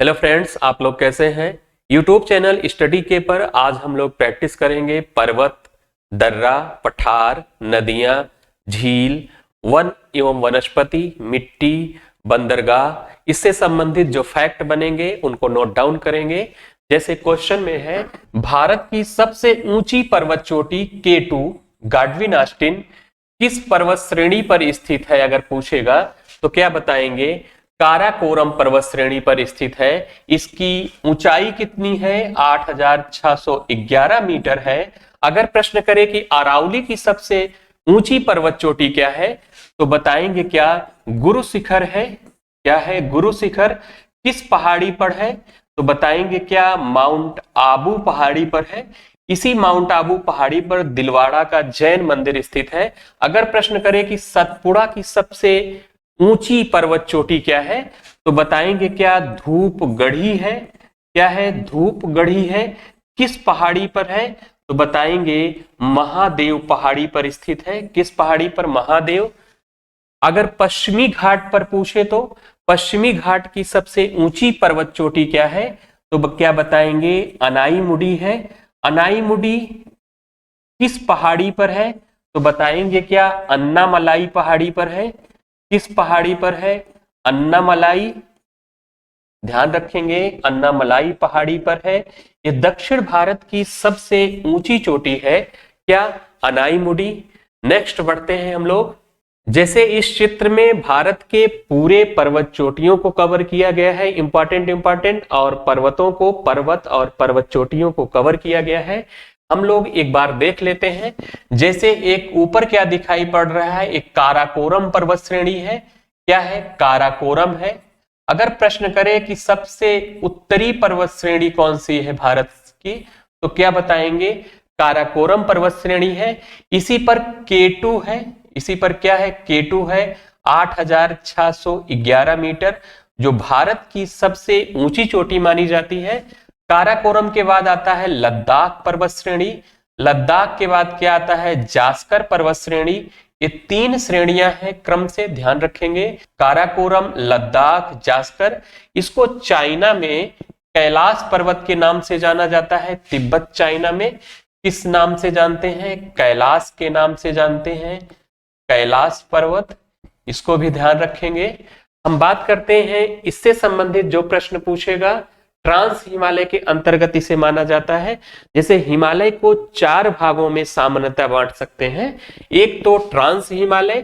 Hello friends, आप लोग कैसे हैं। यूट्यूब चैनल स्टडी के पर आज हम लोग प्रैक्टिस करेंगे पर्वत, दर्रा, पठार, नदियां, झील, वन एवं वनस्पति, मिट्टी, बंदरगाह। इससे संबंधित जो फैक्ट बनेंगे उनको नोट डाउन करेंगे। जैसे क्वेश्चन में है, भारत की सबसे ऊंची पर्वत चोटी K2 गाडविन ऑस्टिन किस पर्वत श्रेणी पर स्थित है। अगर पूछेगा तो क्या बताएंगे, काराकोरम पर्वत श्रेणी पर स्थित है। इसकी ऊंचाई कितनी है, 8611 मीटर है। अगर प्रश्न करे कि अरावली की सबसे ऊंची पर्वत चोटी क्या है, तो बताएंगे क्या, गुरु शिखर है। क्या है, गुरु शिखर। किस पहाड़ी पर है, तो बताएंगे क्या, माउंट आबू पहाड़ी पर है। इसी माउंट आबू पहाड़ी पर दिलवाड़ा का जैन मंदिर स्थित है। अगर प्रश्न करे कि सतपुड़ा की सबसे ऊंची पर्वत चोटी क्या है, तो बताएंगे क्या, धूपगढ़ी है। क्या है, धूपगढ़ी है। किस पहाड़ी पर है, तो बताएंगे महादेव पहाड़ी पर स्थित है। किस पहाड़ी पर, महादेव। अगर पश्चिमी घाट पर पूछे तो पश्चिमी घाट की सबसे ऊंची पर्वत चोटी क्या है, तो क्या बताएंगे, अनाईमुडी है। अनाईमुडी किस पहाड़ी पर है, तो बताएंगे क्या, अन्नामलाई पहाड़ी पर है। किस पहाड़ी पर है, अन्नामलाई। ध्यान रखेंगे, अन्नामलाई पहाड़ी पर है। ये दक्षिण भारत की सबसे ऊंची चोटी है। क्या, अनाईमुडी। नेक्स्ट बढ़ते हैं हम लोग। जैसे इस चित्र में भारत के पूरे पर्वत चोटियों को कवर किया गया है, इंपॉर्टेंट, और पर्वतों को, पर्वत और पर्वत चोटियों को कवर किया गया है। हम लोग एक बार देख लेते हैं। जैसे एक ऊपर क्या दिखाई पड़ रहा है, एक काराकोरम पर्वत श्रेणी है। क्या है, काराकोरम है। अगर प्रश्न करे कि सबसे उत्तरी पर्वत श्रेणी कौन सी है भारत की, तो क्या बताएंगे, काराकोरम पर्वत श्रेणी है। इसी पर K2 है। इसी पर क्या है, K2 है, 8611 मीटर, जो भारत की सबसे ऊंची चोटी मानी जाती है। काराकोरम के बाद आता है लद्दाख पर्वत श्रेणी। लद्दाख के बाद क्या आता है, जास्कर पर्वत श्रेणी। ये तीन श्रेणियां हैं, क्रम से ध्यान रखेंगे, काराकोरम, लद्दाख, जास्कर। इसको चाइना में कैलाश पर्वत के नाम से जाना जाता है। तिब्बत चाइना में किस नाम से जानते हैं, कैलाश के नाम से जानते हैं, कैलाश पर्वत। इसको भी ध्यान रखेंगे। हम बात करते हैं इससे संबंधित जो प्रश्न पूछेगा, ट्रांस हिमालय के अंतर्गत इसे माना जाता है। जैसे हिमालय को चार भागों में सामान्यतः बांट सकते हैं। एक तो ट्रांस हिमालय,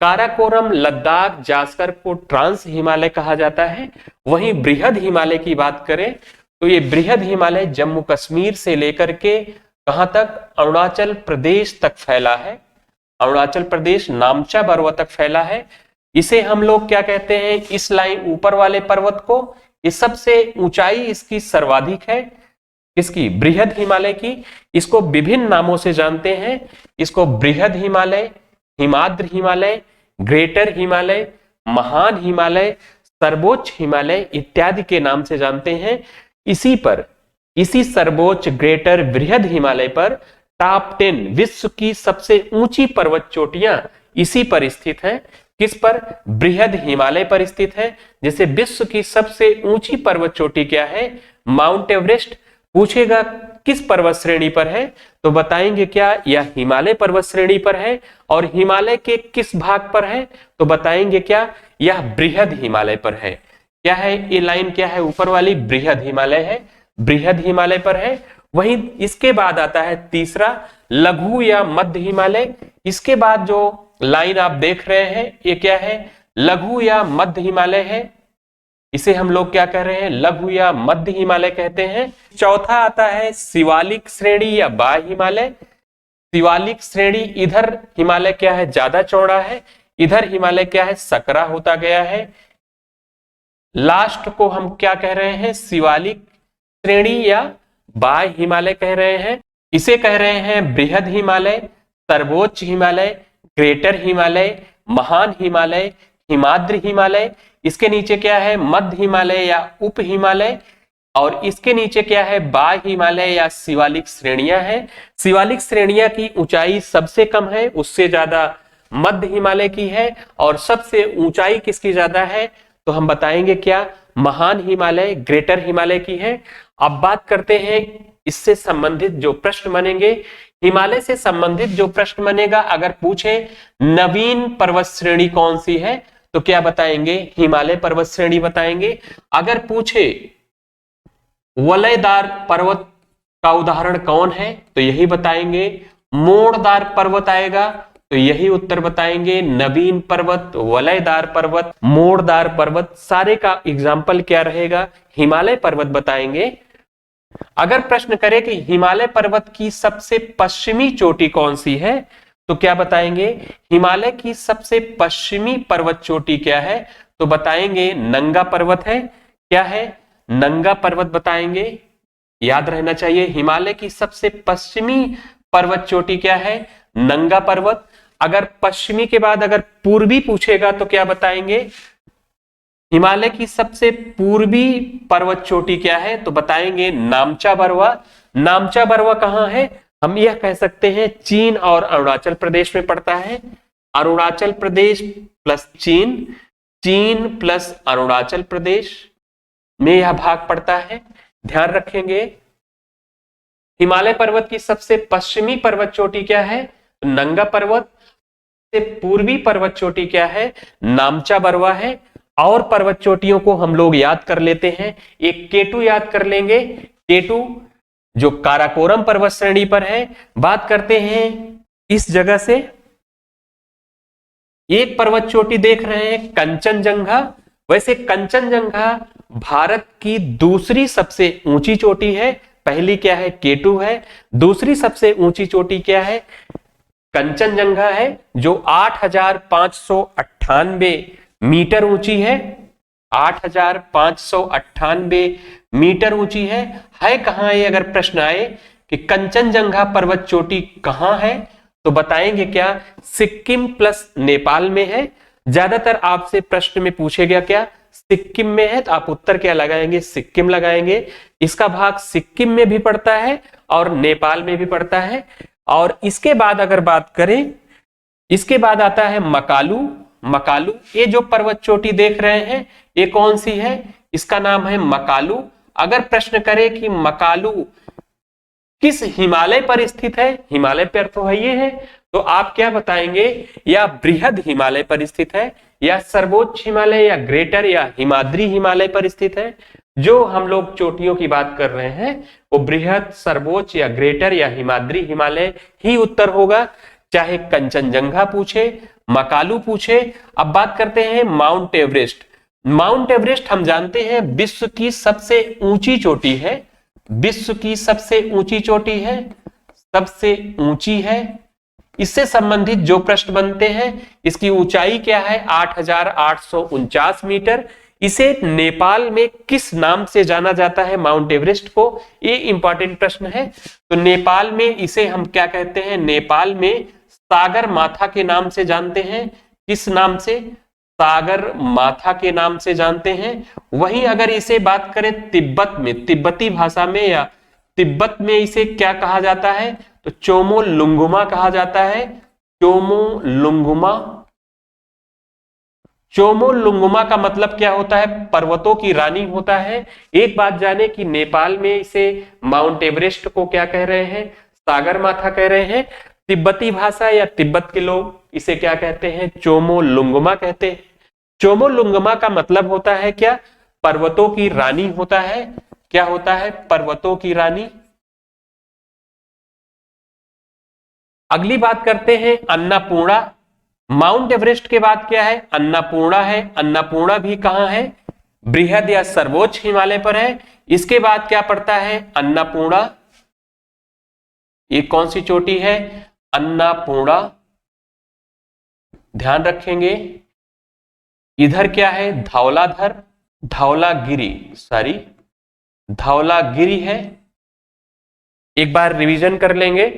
काराकोरम, लद्दाख, जास्कर को ट्रांस हिमालय कहा जाता है। वहीं बृहद हिमालय की बात करें तो ये बृहद हिमालय जम्मू कश्मीर से लेकर के कहां तक, अरुणाचल प्रदेश तक फैला है। अरुणाचल प्रदेश नामचा बरवा तक फैला है। इसे हम लोग क्या कहते हैं, इस लाइन ऊपर वाले पर्वत को, ये सबसे ऊंचाई इसकी सर्वाधिक है, इसकी बृहद हिमालय की। इसको विभिन्न नामों से जानते हैं। इसको बृहद हिमालय, हिमाद्र हिमालय, ग्रेटर हिमालय, महान हिमालय, सर्वोच्च हिमालय इत्यादि के नाम से जानते हैं। इसी सर्वोच्च, ग्रेटर, बृहद हिमालय पर टॉप 10 विश्व की सबसे ऊंची पर्वत चोटियां इसी पर स्थित हैं। किस पर, बृहद हिमालय पर स्थित है। जैसे विश्व की सबसे ऊंची पर्वत चोटी क्या है, माउंट एवरेस्ट। पूछेगा किस पर्वत श्रेणी पर है, तो बताएंगे क्या, यह हिमालय पर्वत श्रेणी पर है। और हिमालय के किस भाग पर है, तो बताएंगे क्या, यह बृहद हिमालय पर है। क्या है, ये लाइन क्या है, ऊपर वाली बृहद हिमालय है, बृहद हिमालय पर है। वहीं इसके बाद आता है तीसरा, लघु या मध्य हिमालय। इसके बाद जो लाइन आप देख रहे हैं, ये क्या है, लघु या मध्य हिमालय है। इसे हम लोग क्या कह रहे हैं, लघु या मध्य हिमालय कहते हैं। चौथा आता है शिवालिक श्रेणी या बाह्य हिमालय। शिवालिक श्रेणी, इधर हिमालय क्या है, ज्यादा चौड़ा है, इधर हिमालय क्या है, सकरा होता गया है। लास्ट को हम क्या कह रहे हैं, शिवालिक श्रेणी या बाह्य हिमालय कह रहे हैं। इसे कह रहे हैं बृहद हिमालय, सर्वोच्च हिमालय, ग्रेटर हिमालय, महान हिमालय, हिमाद्री हिमालय। इसके नीचे क्या है, मध्य हिमालय या उप हिमालय। और इसके नीचे क्या है, बाह्य हिमालय या शिवालिक श्रेणियां हैं। शिवालिक श्रेणियां की ऊंचाई सबसे कम है, उससे ज्यादा मध्य हिमालय की है। और सबसे ऊंचाई किसकी ज्यादा है, तो हम बताएंगे क्या, महान हिमालय, ग्रेटर हिमालय की है। अब बात करते हैं इससे संबंधित जो प्रश्न बनेंगे, हिमालय से संबंधित जो प्रश्न बनेगा, अगर पूछे नवीन पर्वत श्रेणी कौन सी है तो क्या बताएंगे, हिमालय पर्वत श्रेणी बताएंगे। अगर पूछे वलयदार पर्वत का उदाहरण कौन है तो यही बताएंगे। मोड़दार पर्वत आएगा तो यही उत्तर बताएंगे, नवीन पर्वत, वलयदार पर्वत, मोड़दार पर्वत, सारे का एग्जाम्पल क्या रहेगा, हिमालय पर्वत बताएंगे। अगर प्रश्न करे कि हिमालय पर्वत की सबसे पश्चिमी चोटी कौन सी है तो क्या बताएंगे, हिमालय की सबसे पश्चिमी पर्वत चोटी क्या है तो बताएंगे नंगा पर्वत है। क्या है, नंगा पर्वत बताएंगे। याद रहना चाहिए, हिमालय की सबसे पश्चिमी पर्वत चोटी क्या है, नंगा पर्वत। अगर पश्चिमी के बाद अगर पूर्वी पूछेगा तो क्या बताएंगे, हिमालय की सबसे पूर्वी पर्वत चोटी क्या है तो बताएंगे नामचा बरवा। नामचा बरवा कहां है, हम यह कह सकते हैं चीन और अरुणाचल प्रदेश में पड़ता है। अरुणाचल प्रदेश प्लस चीन, चीन प्लस अरुणाचल प्रदेश में यह भाग पड़ता है, ध्यान रखेंगे। हिमालय पर्वत की सबसे पश्चिमी पर्वत चोटी क्या है, नंगा पर्वत। से पूर्वी पर्वत चोटी क्या है, नामचा बरवा है। और पर्वत चोटियों को हम लोग याद कर लेते हैं, एक केटू याद कर लेंगे, केटू जो काराकोरम पर्वत श्रेणी पर है। बात करते हैं इस जगह से, एक पर्वत चोटी देख रहे हैं कंचनजंगा। वैसे कंचनजंगा भारत की दूसरी सबसे ऊंची चोटी है। पहली क्या है, केटू है, दूसरी सबसे ऊंची चोटी क्या है, कंचनजंगा है, जो 8,598 मीटर ऊंची है। 8,598 मीटर ऊंची है कहां है, अगर प्रश्न आए कि कंचनजंगा पर्वत चोटी कहां है तो बताएंगे क्या, सिक्किम प्लस नेपाल में है। ज्यादातर आपसे प्रश्न में पूछेगा क्या, सिक्किम में है, तो आप उत्तर क्या लगाएंगे, सिक्किम लगाएंगे। इसका भाग सिक्किम में भी पड़ता है और नेपाल में भी पड़ता है। और इसके बाद अगर बात करें, इसके बाद आता है मकालू। मकालू, ये जो पर्वत चोटी देख रहे हैं ये कौन सी है, इसका नाम है मकालू। अगर प्रश्न करे कि मकालू किस हिमालय पर स्थित है, हिमालय पर तो है ये है, तो आप क्या बताएंगे, या बृहद हिमालय पर स्थित है, या सर्वोच्च हिमालय, या ग्रेटर, या हिमाद्री हिमालय पर स्थित है। जो हम लोग चोटियों की बात कर रहे हैं वो बृहद, सर्वोच्च, या ग्रेटर, या हिमाद्री हिमालय ही उत्तर होगा, चाहे कंचनजंगा पूछे, मकालू पूछे। अब बात करते हैं माउंट एवरेस्ट। माउंट एवरेस्ट हम जानते हैं विश्व की सबसे ऊंची चोटी है, विश्व की सबसे ऊंची चोटी है, सबसे ऊंची है। इससे संबंधित जो प्रश्न बनते हैं, इसकी ऊंचाई क्या है, 8,849 मीटर। इसे नेपाल में किस नाम से जाना जाता है, माउंट एवरेस्ट को, ये इंपॉर्टेंट प्रश्न है। तो नेपाल में इसे हम क्या कहते हैं, नेपाल में सागर माथा के नाम से जानते हैं। किस नाम से, सागर माथा के नाम से जानते हैं। वहीं अगर इसे बात करें तिब्बत में, तिब्बती भाषा में या तिब्बत में इसे क्या कहा जाता है तो चोमो लुंगुमा कहा जाता है, चोमो लुंगुमा। चोमो लुंगुमा का मतलब क्या होता है, पर्वतों की रानी होता है। एक बात जाने कि नेपाल में इसे माउंट एवरेस्ट को क्या कह रहे हैं, सागर माथा कह रहे हैं। तिब्बती भाषा या तिब्बत के लोग इसे क्या कहते हैं, चोमो लुंगुमा कहते हैं। चोमो लुंगुमा का मतलब होता है क्या, पर्वतों की रानी होता है। क्या होता है, पर्वतों की रानी। अगली बात करते हैं अन्नपूर्णा। माउंट एवरेस्ट के बाद क्या है, अन्नपूर्णा है। अन्नपूर्णा भी कहां है, बृहद या सर्वोच्च हिमालय पर है। इसके बाद क्या पड़ता है, अन्नपूर्णा। ये कौन सी चोटी है, अन्नपूर्णा, ध्यान रखेंगे। इधर क्या है, धौलाधर, धौलागिरी, सॉरी धौलागिरी है। एक बार रिवीजन कर लेंगे,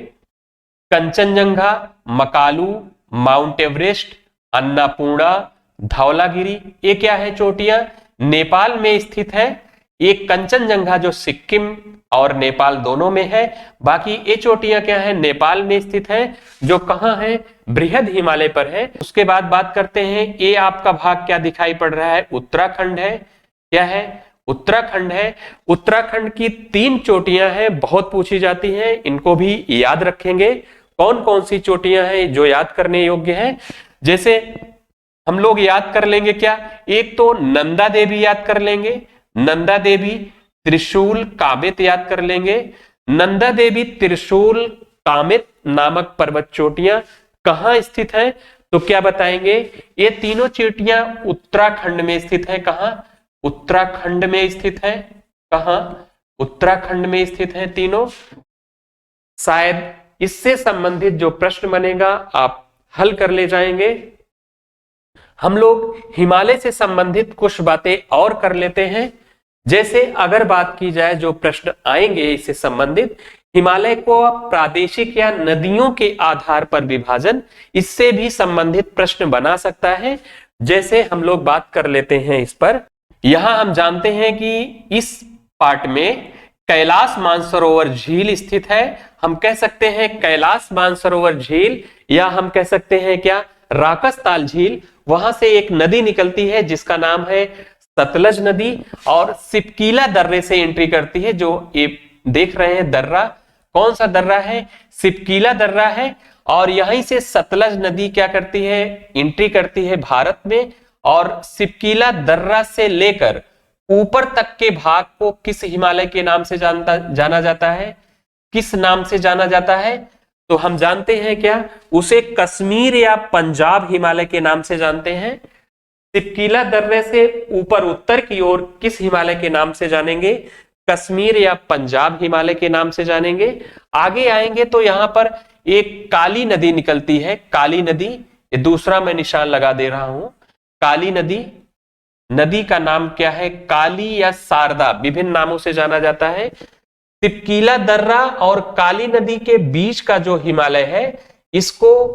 कंचनजंगा, मकालू, माउंट एवरेस्ट, अन्नपूर्णा, धौलागिरी, ये क्या है, चोटियां नेपाल में स्थित है। एक कंचनजंगा जो सिक्किम और नेपाल दोनों में है। बाकी ये चोटियां क्या है, नेपाल में स्थित है, जो कहां है, बृहद हिमालय पर है। उसके बाद बात करते हैं, ये आपका भाग क्या दिखाई पड़ रहा है, उत्तराखंड है। क्या है? उत्तराखंड है। उत्तराखंड की 3 चोटियां हैं, बहुत पूछी जाती हैं, इनको भी याद रखेंगे। कौन कौन सी चोटियां हैं जो याद करने योग्य हैं? जैसे हम लोग याद कर लेंगे क्या, एक तो नंदा देवी याद कर लेंगे, नंदा देवी, त्रिशूल, कामित याद कर लेंगे। नंदा देवी, त्रिशूल, कामित नामक पर्वत चोटियां कहां स्थित हैं? तो क्या बताएंगे? ये तीनों चोटियां उत्तराखंड में स्थित है। कहां? उत्तराखंड में स्थित है। कहां? उत्तराखंड में स्थित है तीनों। शायद इससे संबंधित जो प्रश्न बनेगा आप हल कर ले जाएंगे। हम लोग हिमालय से संबंधित कुछ बातें और कर लेते हैं। जैसे अगर बात की जाए, जो प्रश्न आएंगे इससे संबंधित, हिमालय को प्रादेशिक या नदियों के आधार पर विभाजन, इससे भी संबंधित प्रश्न बना सकता है। जैसे हम लोग बात कर लेते हैं इस पर। यहां हम जानते हैं कि इस पार्ट में कैलाश मानसरोवर झील स्थित है। हम कह सकते हैं कैलाश मानसरोवर झील, या हम कह सकते हैं क्या, राकसताल झील। वहां से एक नदी निकलती है जिसका नाम है सतलज नदी, और सिपकीला दर्रे से एंट्री करती है। जो ये देख रहे हैं दर्रा, कौन सा दर्रा है? सिपकीला दर्रा है। और यहीं से सतलज नदी क्या करती है? एंट्री करती है भारत में। और सिपकीला दर्रा से लेकर ऊपर तक के भाग को किस हिमालय के नाम से जाना जाता है? किस नाम से जाना जाता है? तो हम जानते हैं क्या, उसे कश्मीर या पंजाब हिमालय के नाम से जानते हैं। सिपकीला दर्रे से ऊपर उत्तर की ओर किस हिमालय के नाम से जानेंगे? कश्मीर या पंजाब हिमालय के नाम से जानेंगे। आगे आएंगे तो यहां पर एक काली नदी निकलती है, काली नदी। ये दूसरा मैं निशान लगा दे रहा हूं, काली नदी। नदी का नाम क्या है? काली या शारदा, विभिन्न नामों से जाना जाता है। सिपकीला दर्रा और काली नदी के बीच का जो हिमालय है, इसको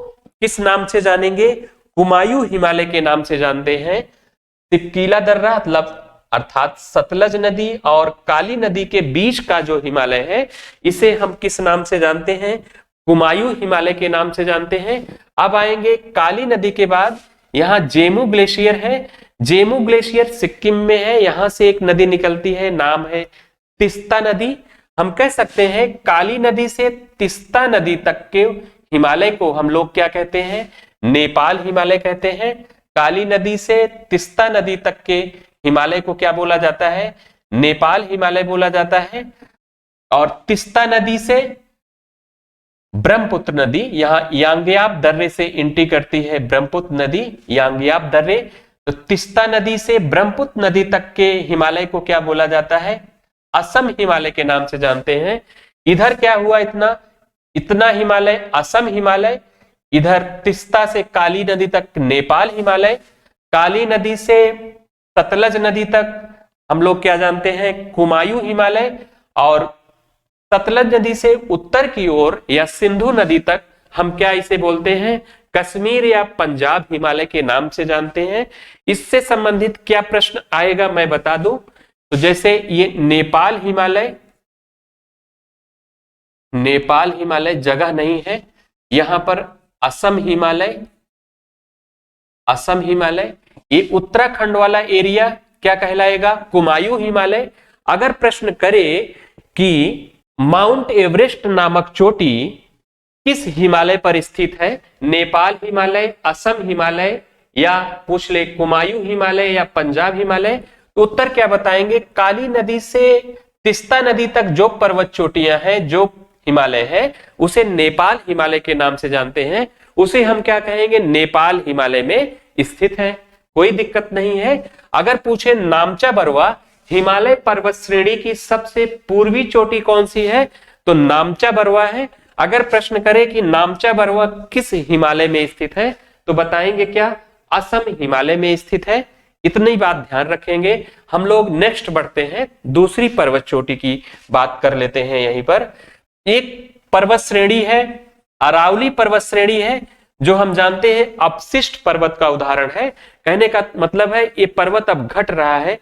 किस नाम से जानेंगे? कुमायूं हिमालय के नाम से जानते हैं। सिपकीला दर्रा मतलब अर्थात सतलज नदी और काली नदी के बीच का जो हिमालय है, इसे हम किस नाम से जानते हैं? कुमायूं हिमालय के नाम से जानते हैं। अब आएंगे काली नदी के बाद, यहाँ जेमू ग्लेशियर है। जेमू ग्लेशियर सिक्किम में है। यहां से एक नदी निकलती है, नाम है तिस्ता नदी। हम कह सकते हैं काली नदी से तिस्ता नदी तक के हिमालय को हम लोग क्या कहते हैं? नेपाल हिमालय कहते हैं। काली नदी से तिस्ता नदी तक के हिमालय को क्या बोला जाता है? नेपाल हिमालय बोला जाता है। और तिस्ता नदी से ब्रह्मपुत्र नदी, यहां यांग्याब दर्रे से एंट्री करती है ब्रह्मपुत्र नदी, यांग्याब दर्रे। तो तिस्ता नदी से ब्रह्मपुत्र नदी तक के हिमालय को क्या बोला जाता है? असम हिमालय के नाम से जानते हैं। इधर क्या हुआ, इतना हिमालय असम हिमालय। इधर तिस्ता से काली नदी तक नेपाल हिमालय। काली नदी से सतलज नदी तक हम लोग क्या जानते हैं? कुमायूं हिमालय। और सतलज नदी से उत्तर की ओर या सिंधु नदी तक हम क्या इसे बोलते हैं? कश्मीर या पंजाब हिमालय के नाम से जानते हैं। इससे संबंधित क्या प्रश्न आएगा मैं बता दूं। तो जैसे ये नेपाल हिमालय, नेपाल हिमालय जगह नहीं है। यहां पर असम हिमालय, असम हिमालय। ये उत्तराखंड वाला एरिया क्या कहलाएगा? कुमायूं हिमालय। अगर प्रश्न करे कि माउंट एवरेस्ट नामक चोटी किस हिमालय पर स्थित है? नेपाल हिमालय, असम हिमालय, या पूछ ले कुमायूं हिमालय या पंजाब हिमालय, तो उत्तर क्या बताएंगे? काली नदी से तिस्ता नदी तक जो पर्वत चोटियां हैं, जो हिमालय है, उसे नेपाल हिमालय के नाम से जानते हैं। उसे हम क्या कहेंगे? नेपाल हिमालय में स्थित है। कोई दिक्कत नहीं है। अगर पूछे नामचा बरवा हिमालय पर्वत श्रेणी की सबसे पूर्वी चोटी कौन सी है, तो नामचा बरवा है। अगर प्रश्न करे कि नामचा बरवा किस हिमालय में स्थित है, तो बताएंगे क्या? असम हिमालय में स्थित है। इतनी बात ध्यान रखेंगे। हम लोग नेक्स्ट बढ़ते हैं, दूसरी पर्वत चोटी की बात कर लेते हैं। यहीं पर एक पर्वत श्रेणी है, अरावली पर्वत श्रेणी है, जो हम जानते हैं अपशिष्ट पर्वत का उदाहरण है। कहने का मतलब है ये पर्वत अब घट रहा है,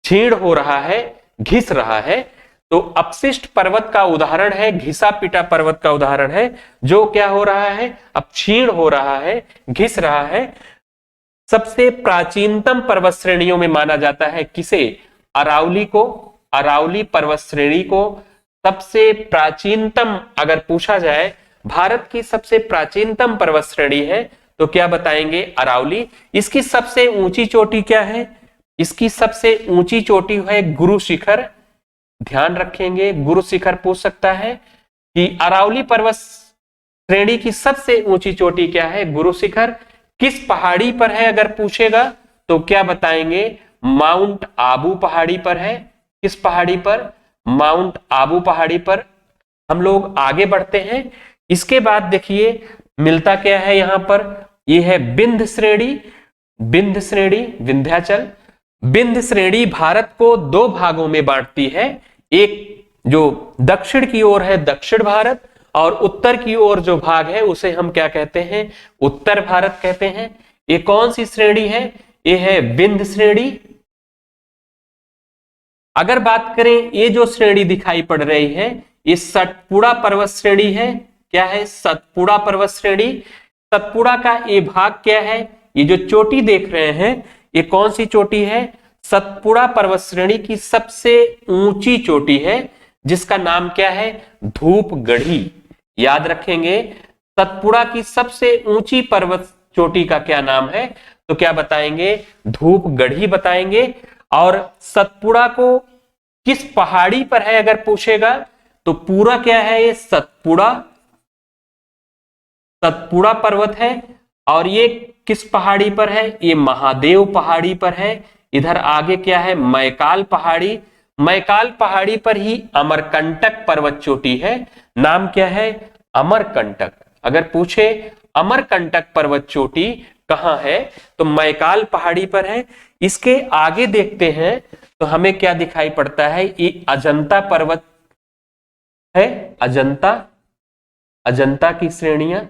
क्षीण हो रहा है, घिस रहा है। तो अपशिष्ट पर्वत का उदाहरण है, घिसा पिटा पर्वत का उदाहरण है, जो क्या हो रहा है? अब क्षीण हो रहा है, घिस रहा है। सबसे प्राचीनतम पर्वत श्रेणियों में माना जाता है किसे? अरावली को। अरावली पर्वत श्रेणी को सबसे प्राचीनतम अगर पूछा जाए, भारत की सबसे प्राचीनतम पर्वत श्रेणी है तो क्या बताएंगे? अरावली। इसकी सबसे ऊंची चोटी क्या है? इसकी सबसे ऊंची चोटी है गुरु शिखर। ध्यान रखेंगे, गुरु शिखर पूछ सकता है कि अरावली पर्वत श्रेणी की सबसे ऊंची चोटी क्या है? गुरु शिखर। किस पहाड़ी पर है अगर पूछेगा तो क्या बताएंगे? माउंट आबू पहाड़ी पर है। किस पहाड़ी पर? माउंट आबू पहाड़ी पर। हम लोग आगे बढ़ते हैं। इसके बाद देखिए मिलता क्या है यहां पर, यह है विंध्य श्रेणी। विंध्य श्रेणी, विंध्याचल। विंध्य श्रेणी भारत को दो भागों में बांटती है। एक जो दक्षिण की ओर है दक्षिण भारत, और उत्तर की ओर जो भाग है उसे हम क्या कहते हैं? उत्तर भारत कहते हैं। ये कौन सी श्रेणी है? ये है विंध्य श्रेणी। अगर बात करें, ये जो श्रेणी दिखाई पड़ रही है ये सतपुड़ा पर्वत श्रेणी है। क्या है? सतपुड़ा पर्वत श्रेणी। सतपुड़ा का ये भाग क्या है? ये जो चोटी देख रहे हैं ये कौन सी चोटी है? सतपुड़ा पर्वत श्रेणी की सबसे ऊंची चोटी है, जिसका नाम क्या है? धूपगढ़ी। याद रखेंगे, सतपुड़ा की सबसे ऊंची पर्वत चोटी का क्या नाम है? तो क्या बताएंगे? धूपगढ़ी बताएंगे। और सतपुड़ा को किस पहाड़ी पर है अगर पूछेगा तो पूरा क्या है? ये सतपुड़ा, सतपुड़ा पर्वत है। और ये किस पहाड़ी पर है? ये महादेव पहाड़ी पर है। इधर आगे क्या है? मैकाल पहाड़ी। मैकाल पहाड़ी पर ही अमरकंटक पर्वत चोटी है। नाम क्या है? अमरकंटक। अगर पूछे अमरकंटक पर्वत चोटी कहां है तो मैकाल पहाड़ी पर है। इसके आगे देखते हैं तो हमें क्या दिखाई पड़ता है? ये अजंता पर्वत है। अजंता, अजंता की श्रेणियां,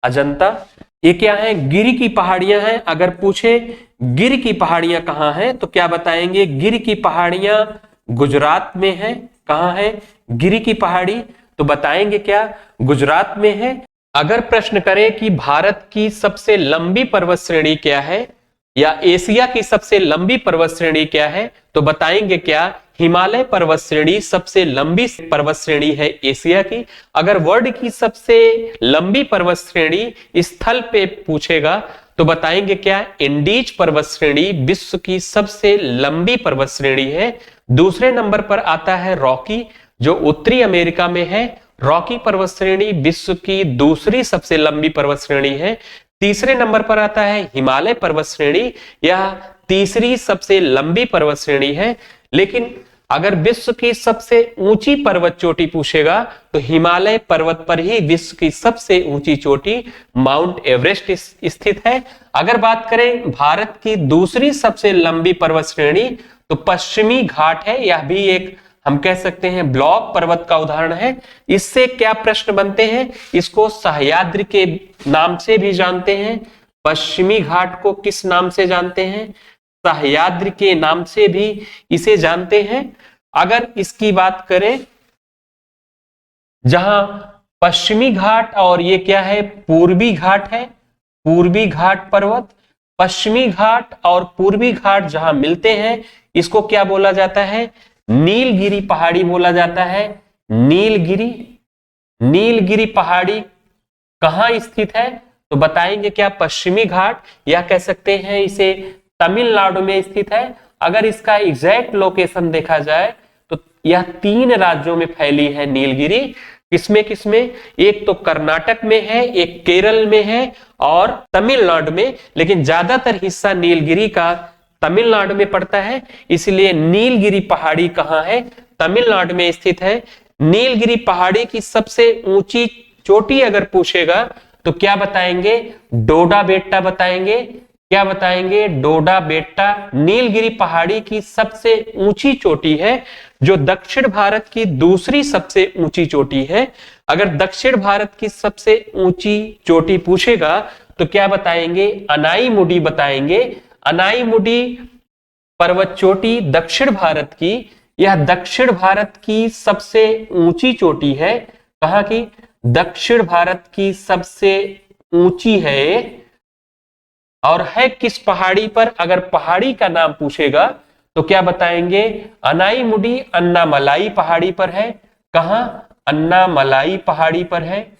अजंता। ये क्या है? गिर की पहाड़ियां हैं। अगर पूछे गिर की पहाड़ियां कहां हैं तो क्या बताएंगे? गिर की पहाड़ियां गुजरात में है। कहां है गिर की पहाड़ी? तो बताएंगे क्या? गुजरात में है। अगर प्रश्न करें कि भारत की सबसे लंबी पर्वत श्रेणी क्या है या एशिया की सबसे लंबी पर्वत श्रेणी क्या है तो बताएंगे क्या? हिमालय पर्वत श्रेणी सबसे लंबी पर्वत श्रेणी है एशिया की। अगर वर्ल्ड की सबसे लंबी पर्वत श्रेणी स्थल पे पूछेगा तो बताएंगे क्या? इंडीज पर्वत श्रेणी विश्व की सबसे लंबी पर्वत श्रेणी है। दूसरे नंबर पर आता है रॉकी, जो उत्तरी अमेरिका में है। रॉकी पर्वत श्रेणी विश्व की दूसरी सबसे लंबी पर्वत श्रेणी है। तीसरे नंबर पर आता है हिमालय पर्वत श्रेणी, यह तीसरी सबसे लंबी पर्वत श्रेणी है। लेकिन अगर विश्व की सबसे ऊंची पर्वत चोटी पूछेगा तो हिमालय पर्वत पर ही विश्व की सबसे ऊंची चोटी माउंट एवरेस्ट स्थित है। अगर बात करें भारत की दूसरी सबसे लंबी पर्वत श्रेणी तो पश्चिमी घाट है। यह भी एक हम कह सकते हैं ब्लॉक पर्वत का उदाहरण है। इससे क्या प्रश्न बनते हैं? इसको सह्याद्री के नाम से भी जानते हैं। पश्चिमी घाट को किस नाम से जानते हैं? सह्याद्री के नाम से भी इसे जानते हैं। अगर इसकी बात करें, जहां पश्चिमी घाट और ये क्या है? पूर्वी घाट है। पूर्वी घाट पर्वत, पश्चिमी घाट और पूर्वी घाट जहां मिलते हैं इसको क्या बोला जाता है? नीलगिरी पहाड़ी बोला जाता है। नीलगिरी, नीलगिरी पहाड़ी कहां स्थित है तो बताएंगे क्या? पश्चिमी घाट, या कह सकते हैं इसे तमिलनाडु में स्थित है। अगर इसका एग्जैक्ट लोकेशन देखा जाए तो यह 3 राज्यों में फैली है नीलगिरी। किसमें किसमें? एक तो कर्नाटक में है, एक केरल में है और तमिलनाडु में। लेकिन ज्यादातर हिस्सा नीलगिरी का तमिलनाडु में पड़ता है, इसलिए नीलगिरी पहाड़ी कहां है? तमिलनाडु में स्थित है। नीलगिरी पहाड़ी की सबसे ऊंची चोटी अगर पूछेगा तो क्या बताएंगे? डोडा बेट्टा बताएंगे। क्या बताएंगे? डोडा बेट्टा नीलगिरी पहाड़ी की सबसे ऊंची चोटी है, जो दक्षिण भारत की दूसरी सबसे ऊंची चोटी है। अगर दक्षिण भारत की सबसे ऊंची चोटी पूछेगा तो क्या बताएंगे? अनाईमुडी बताएंगे। अनाईमुडी पर्वत चोटी दक्षिण भारत की, यह दक्षिण भारत की सबसे ऊंची चोटी है। कहां की? दक्षिण भारत की सबसे ऊंची है और है किस पहाड़ी पर? अगर पहाड़ी का नाम पूछेगा तो क्या बताएंगे? अनाईमुडी अन्नामलाई पहाड़ी पर है। कहां? अन्नामलाई पहाड़ी पर है।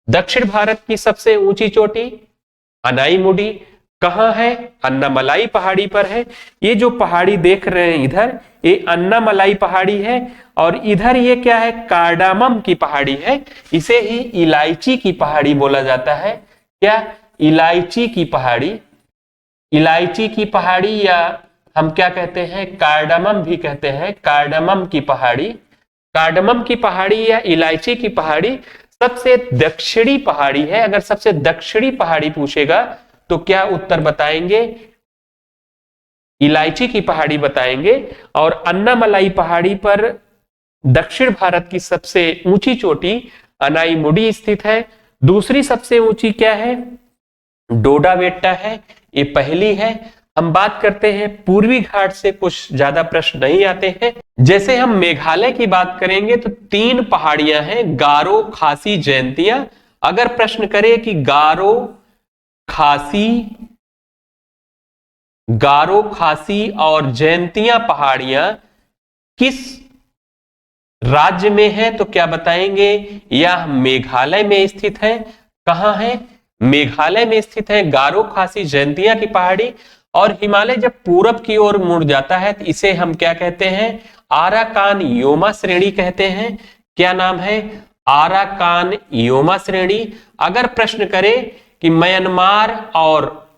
दक्षिण भारत की सबसे ऊंची चोटी अनाईमुडी कहां है? अन्नामलाई पहाड़ी पर है। ये जो पहाड़ी देख रहे हैं इधर, ये अन्नामलाई पहाड़ी है, और इधर ये क्या है? कार्डामम की पहाड़ी है। इसे ही इलायची की पहाड़ी बोला जाता है। क्या? इलायची की पहाड़ी। इलायची की पहाड़ी, या हम क्या कहते हैं? कार्डामम भी कहते हैं। कार्डामम की पहाड़ी, कार्डामम की पहाड़ी या इलायची की पहाड़ी सबसे दक्षिणी पहाड़ी है। अगर सबसे दक्षिणी पहाड़ी पूछेगा तो क्या उत्तर बताएंगे? इलायची की पहाड़ी बताएंगे। और अन्नामलाई पहाड़ी पर दक्षिण भारत की सबसे ऊंची चोटी अनाईमुडी स्थित है। दूसरी सबसे ऊंची क्या है? डोडा बेट्टा है, ये पहली है। हम बात करते हैं पूर्वी घाट से, कुछ ज्यादा प्रश्न नहीं आते हैं। जैसे हम मेघालय की बात करेंगे तो 3 पहाड़ियां हैं, गारो, खासी, जयंतिया। अगर प्रश्न करे कि गारो, खासी और जयंतिया पहाड़ियां किस राज्य में है तो क्या बताएंगे? यह मेघालय में स्थित है। कहां है? मेघालय में स्थित है गारो, खासी, जयंतिया की पहाड़ी। और हिमालय जब पूरब की ओर मुड़ जाता है तो इसे हम क्या कहते हैं? आराकान योमा श्रेणी कहते हैं। क्या नाम है? आराकान योमा श्रेणी। अगर प्रश्न करे कि म्यांमार और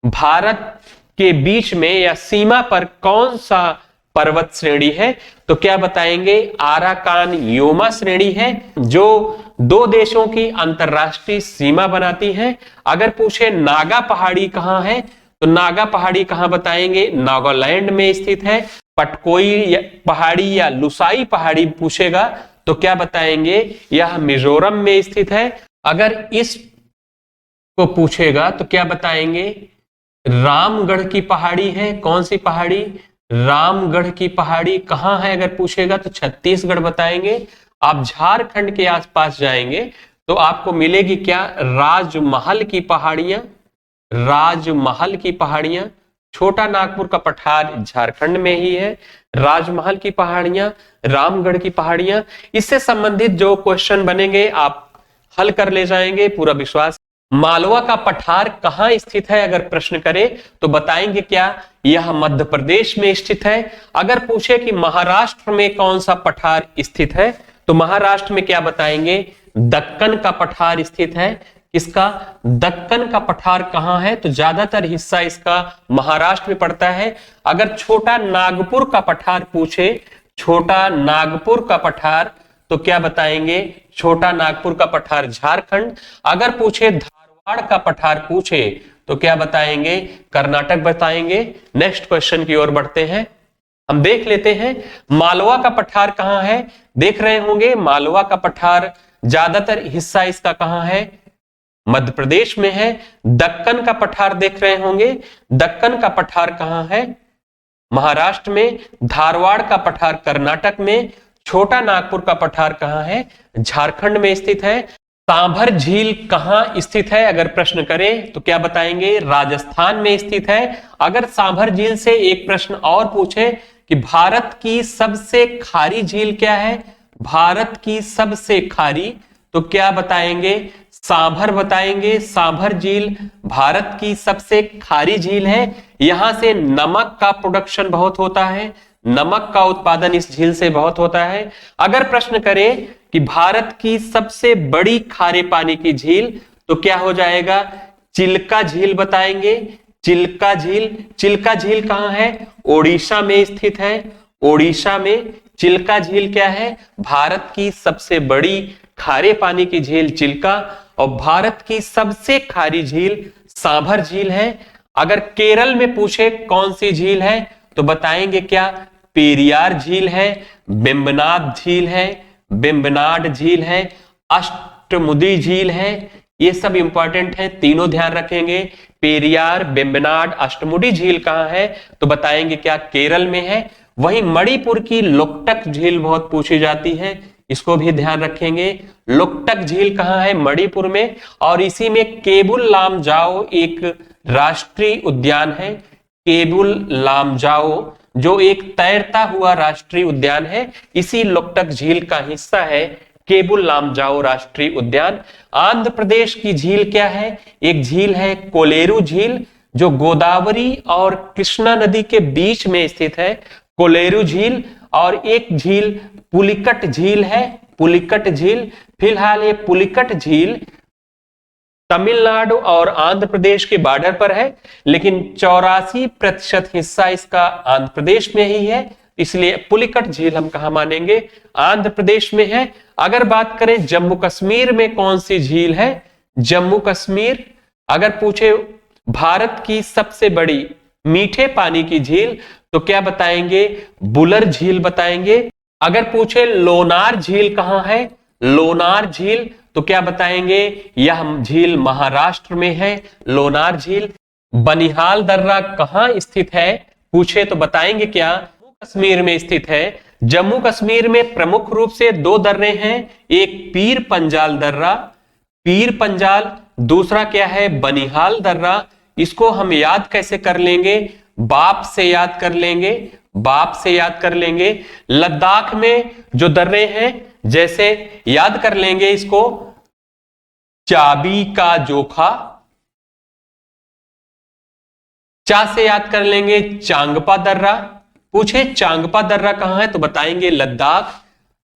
भारत के बीच में या सीमा पर कौन सा पर्वत श्रेणी है तो क्या बताएंगे? आराकान योमा श्रेणी है, जो 2 देशों की अंतरराष्ट्रीय सीमा बनाती है। अगर पूछे नागा पहाड़ी कहां है तो नागा पहाड़ी कहां बताएंगे? नागालैंड में स्थित है। पटकोई पहाड़ी या लुसाई पहाड़ी पूछेगा तो क्या बताएंगे? यह मिजोरम में स्थित है। अगर इस को पूछेगा तो क्या बताएंगे? रामगढ़ की पहाड़ी है। कौन सी पहाड़ी? रामगढ़ की पहाड़ी कहां है अगर पूछेगा तो छत्तीसगढ़ बताएंगे। आप झारखंड के आसपास जाएंगे तो आपको मिलेगी क्या? राजमहल की पहाड़ियां। राजमहल की पहाड़ियां, छोटा नागपुर का पठार झारखंड में ही है। राजमहल की पहाड़ियां, रामगढ़ की पहाड़ियां, इससे संबंधित जो क्वेश्चन बनेंगे आप हल कर ले जाएंगे, पूरा विश्वास। मालवा का पठार कहां स्थित है अगर प्रश्न करे तो बताएंगे क्या? यह मध्य प्रदेश में स्थित है। अगर पूछे कि महाराष्ट्र में कौन सा पठार स्थित है तो महाराष्ट्र में क्या बताएंगे? दक्कन का पठार स्थित है। किसका? दक्कन का पठार कहां है तो ज्यादातर हिस्सा इसका महाराष्ट्र में पड़ता है। अगर छोटा नागपुर का पठार पूछे, छोटा नागपुर का पठार, तो क्या बताएंगे? छोटा नागपुर का पठार झारखंड। अगर पूछे धारवाड़ का पठार पूछे तो क्या बताएंगे? कर्नाटक बताएंगे। नेक्स्ट क्वेश्चन की ओर बढ़ते हैं, हम देख लेते हैं मालवा का पठार कहां है। देख रहे होंगे मालवा का पठार ज्यादातर हिस्सा इसका कहां है? मध्य प्रदेश में है। दक्कन का पठार देख रहे होंगे, दक्कन का पठार कहां है? महाराष्ट्र में। धारवाड़ का पठार कर्नाटक में। छोटा नागपुर का पठार कहां है? झारखंड में स्थित है। सांभर झील कहां स्थित है अगर प्रश्न करें तो क्या बताएंगे? राजस्थान में स्थित है। अगर सांभर झील से एक प्रश्न और पूछे कि भारत की सबसे खारी झील क्या है, भारत की सबसे खारी, तो क्या बताएंगे? सांभर बताएंगे। सांभर झील भारत की सबसे खारी झील है। यहां से नमक का प्रोडक्शन बहुत होता है, नमक का उत्पादन इस झील से बहुत होता है। अगर प्रश्न करें कि भारत की सबसे बड़ी खारे पानी की झील तो क्या हो जाएगा? चिल्का झील बताएंगे। चिल्का झील, चिल्का झील कहां है? ओडिशा में स्थित है। ओडिशा में चिल्का झील क्या है? भारत की सबसे बड़ी खारे पानी की झील चिल्का। और भारत की सबसे खारी झील सांभर झील है। अगर केरल में पूछे कौन सी झील है तो बताएंगे क्या? पेरियार झील है, बेम्बनाड झील है, बेम्बनाड झील है, अष्टमुदी झील है। ये सब इंपॉर्टेंट है, तीनों ध्यान रखेंगे। पेरियार, बेम्बनाड, अष्टमुडी झील कहां है तो बताएंगे क्या? केरल में है। वहीं मणिपुर की लोकटक झील बहुत पूछी जाती है, इसको भी ध्यान रखेंगे। लोकटक झील कहाँ है? मणिपुर में। और इसी में केबुल लामजाओ एक राष्ट्रीय उद्यान है, केबुल लामजाओ, जो एक तैरता हुआ राष्ट्रीय उद्यान है, इसी लोकटक झील का हिस्सा है केबुल लामजाओ राष्ट्रीय उद्यान। आंध्र प्रदेश की झील क्या है? एक झील है कोलेरू झील, जो गोदावरी और कृष्णा नदी के बीच में स्थित है, कोलेरू झील। और एक झील पुलिकट झील है, पुलिकट झील। फिलहाल ये पुलिकट झील तमिलनाडु और आंध्र प्रदेश के बॉर्डर पर है, लेकिन 84% हिस्सा इसका आंध्र प्रदेश में ही है, इसलिए पुलिकट झील हम कहा मानेंगे? आंध्र प्रदेश में है। अगर बात करें जम्मू कश्मीर में कौन सी झील है? जम्मू कश्मीर, अगर पूछे भारत की सबसे बड़ी मीठे पानी की झील तो क्या बताएंगे? बुलर झील बताएंगे। अगर पूछे लोनार झील कहां है? लोनार झील, तो क्या बताएंगे? यह झील महाराष्ट्र में है, लोनार झील। बनिहाल दर्रा कहां स्थित है? पूछे तो बताएंगे क्या? जम्मू कश्मीर में स्थित है। जम्मू कश्मीर में प्रमुख रूप से दो दर्रे हैं, एक पीर पंजाल दर्रा, पीर पंजाल, दूसरा क्या है? बनिहाल दर्रा। इसको हम याद कैसे कर लेंगे? बाप से याद कर लेंगे, बाप से याद कर लेंगे। लद्दाख में जो दर्रे हैं, जैसे याद कर लेंगे इसको, चाबी का जोखा, चा से याद कर लेंगे चांगपा दर्रा। पूछे चांगपा दर्रा कहां है तो बताएंगे लद्दाख।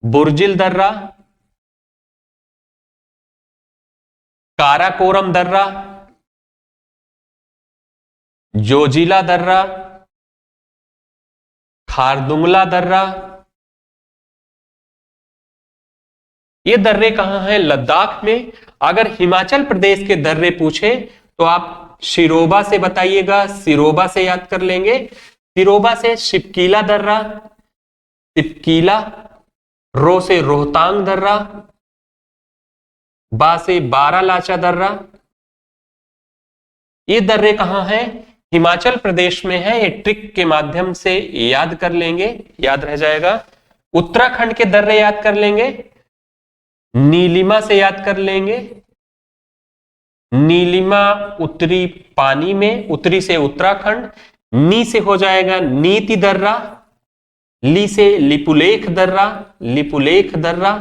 बुर्जिल दर्रा, काराकोरम दर्रा, जोजिला दर्रा, खारदुंगला दर्रा, ये दर्रे कहां हैं? लद्दाख में। अगर हिमाचल प्रदेश के दर्रे पूछे तो आप शिरोबा से बताइएगा, सिरोबा से याद कर लेंगे। सिरोबा से शिपकीला दर्रा, शिपकीला, रो से रोहतांग दर्रा, बा से बारालाचा दर्रा। ये दर्रे कहां हैं? हिमाचल प्रदेश में है। ये ट्रिक के माध्यम से याद कर लेंगे, याद रह जाएगा। उत्तराखंड के दर्रे याद कर लेंगे, नीलिमा से याद कर लेंगे। नीलिमा उत्तरी पानी में, उत्तरी से उत्तराखंड। नी से हो जाएगा नीति दर्रा, ली से लिपुलेख दर्रा, लिपुलेख दर्रा,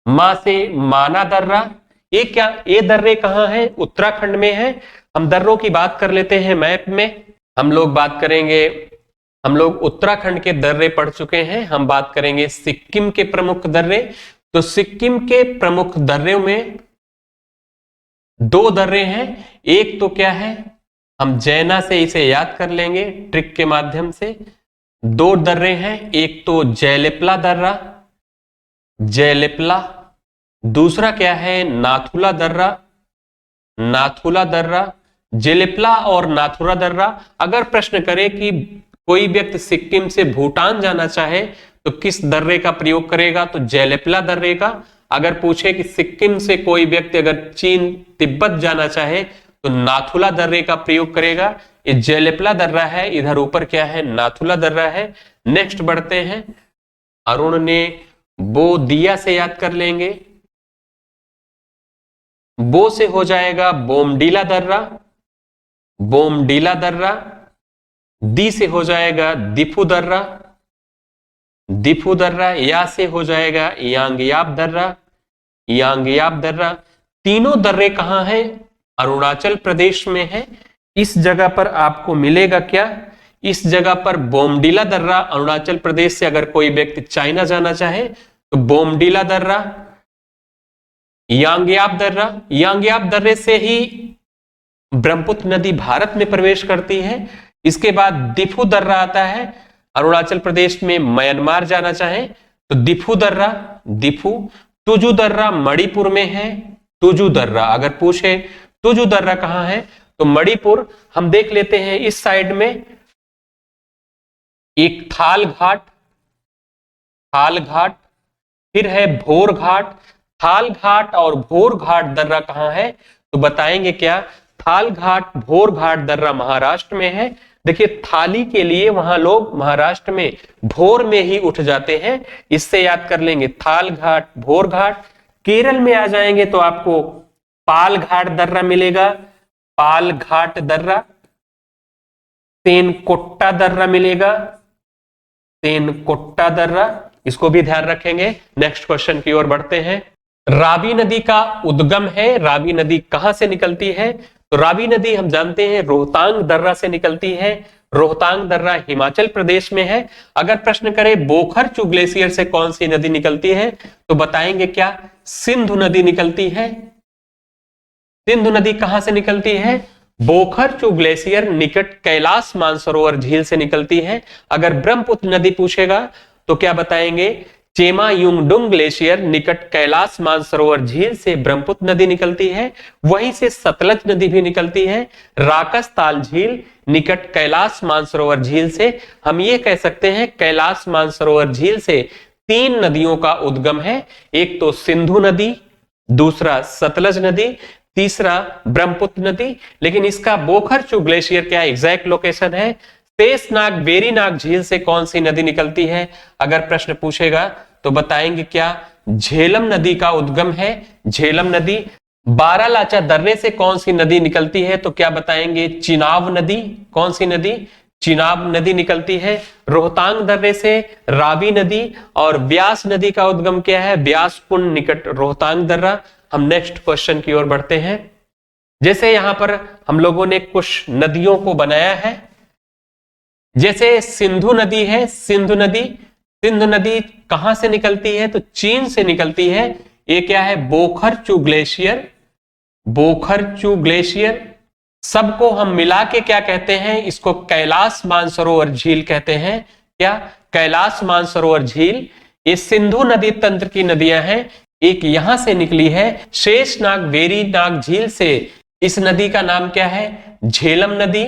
मा से माना दर्रा। ये क्या? ये दर्रे कहां है? उत्तराखंड में है। हम दर्रों की बात कर लेते हैं मैप में। हम लोग बात करेंगे, हम लोग उत्तराखंड के दर्रे पढ़ चुके हैं, हम बात करेंगे सिक्किम के प्रमुख दर्रे। तो सिक्किम के प्रमुख दर्रों में दो दर्रे हैं। एक तो क्या है? हम जैना से इसे याद कर लेंगे ट्रिक के माध्यम से। दो दर्रे हैं, एक तो जयलिपला दर्रा, जयलिपला। दूसरा क्या है? नाथुला दर्रा, नाथुला दर्रा। जेलिपला और नाथुला दर्रा। अगर प्रश्न करे कि कोई व्यक्ति सिक्किम से भूटान जाना चाहे तो किस दर्रे का प्रयोग करेगा? तो जयलिपला दर्रे का। अगर पूछे कि सिक्किम से कोई व्यक्ति अगर चीन तिब्बत जाना चाहे तो नाथुला दर्रे का प्रयोग करेगा। ये जयलिपला दर्रा है, इधर ऊपर क्या है? नाथुला दर्रा है। नेक्स्ट बढ़ते हैं। अरुण ने बो दिया से याद कर लेंगे। बो से हो जाएगा बोमडीला दर्रा, बोमडीला दर्रा। दी से हो जाएगा दिफू दर्रा, दिफू दर्रा। या से हो जाएगा यांगयाब दर्रा, यांगयाब दर्रा। तीनों दर्रे कहां हैं? अरुणाचल प्रदेश में है। इस जगह पर आपको मिलेगा क्या? इस जगह पर बोमडीला दर्रा। अरुणाचल प्रदेश से अगर कोई व्यक्ति चाइना जाना चाहे तो बोमडीला दर्रा, यांगयाब दर्रा। यांगयाब दर्रे से ही ब्रह्मपुत्र नदी भारत में प्रवेश करती है। इसके बाद दिफू दर्रा आता है। अरुणाचल प्रदेश में म्यांमार जाना चाहे तो दिफू दर्रा, दिफू। तुजू दर्रा मणिपुर में है, तुजू दर्रा। अगर पूछे तुजू दर्रा कहां है तो मणिपुर। हम देख लेते हैं इस साइड में एक थाल घाट, थाल घाट, फिर है भोर घाट। थाल घाट और भोर घाट दर्रा कहां है तो बताएंगे क्या? थाल घाट भोर घाट दर्रा महाराष्ट्र में है। देखिए थाली के लिए वहां लोग महाराष्ट्र में भोर में ही उठ जाते हैं, इससे याद कर लेंगे थाल घाट भोर घाट। केरल में आ जाएंगे तो आपको पालघाट दर्रा मिलेगा, पालघाट दर्रा। तेनकोट्टा दर्रा मिलेगा, तेनकोट्टा दर्रा, इसको भी ध्यान रखेंगे। नेक्स्ट क्वेश्चन की ओर बढ़ते हैं। रावी नदी का उद्गम है, रावी नदी कहां से निकलती है? तो रावी नदी हम जानते हैं रोहतांग दर्रा से निकलती है। रोहतांग दर्रा हिमाचल प्रदेश में है। अगर प्रश्न करें बोखरचू ग्लेशियर से कौन सी नदी निकलती है, तो बताएंगे क्या? सिंधु नदी निकलती है। सिंधु नदी कहां से निकलती है? बोखरचू ग्लेशियर निकट कैलाश मानसरोवर झील से निकलती है। अगर ब्रह्मपुत्र नदी पूछेगा तो क्या बताएंगे? चेमायुंगडुंग ग्लेशियर निकट कैलाश मानसरोवर झील से ब्रह्मपुत्र नदी निकलती है। वहीं से सतलज नदी भी निकलती है। राकसताल झील निकट कैलाश मानसरोवर झील से हम ये कह सकते हैं कैलाश मानसरोवर झील से 3 नदियों का उद्गम है। एक तो सिंधु नदी, दूसरा सतलज नदी, तीसरा ब्रह्मपुत्र नदी। लेकिन इसका बोखरचू ग्लेशियर क्या एग्जैक्ट लोकेशन है? शेषनाग वेरीनाग झील से कौन सी नदी निकलती है? अगर प्रश्न पूछेगा तो बताएंगे क्या? झेलम नदी का उद्गम है, झेलम नदी। बारालाचा दर्रे से कौन सी नदी निकलती है? तो क्या बताएंगे? चिनाब नदी। कौन सी नदी? चिनाब नदी निकलती है। रोहतांग दर्रे से रावी नदी। और ब्यास नदी का उद्गम क्या है? ब्यास कुंड निकट रोहतांग दर्रा। हम नेक्स्ट क्वेश्चन की ओर बढ़ते हैं। जैसे यहां पर हम लोगों ने कुछ नदियों को बनाया है, जैसे सिंधु नदी है, सिंधु नदी, सिंधु नदी कहां से निकलती है? तो चीन से निकलती है। ये क्या है? बोखरचू ग्लेशियर, बोखरचू ग्लेशियर। सबको हम मिला के क्या कहते हैं? इसको कैलाश मानसरोवर झील कहते हैं। क्या? कैलाश मानसरोवर झील। ये सिंधु नदी तंत्र की नदियां हैं। एक यहां से निकली है शेषनाग वेरीनाग झील से। इस नदी का नाम क्या है? झेलम नदी।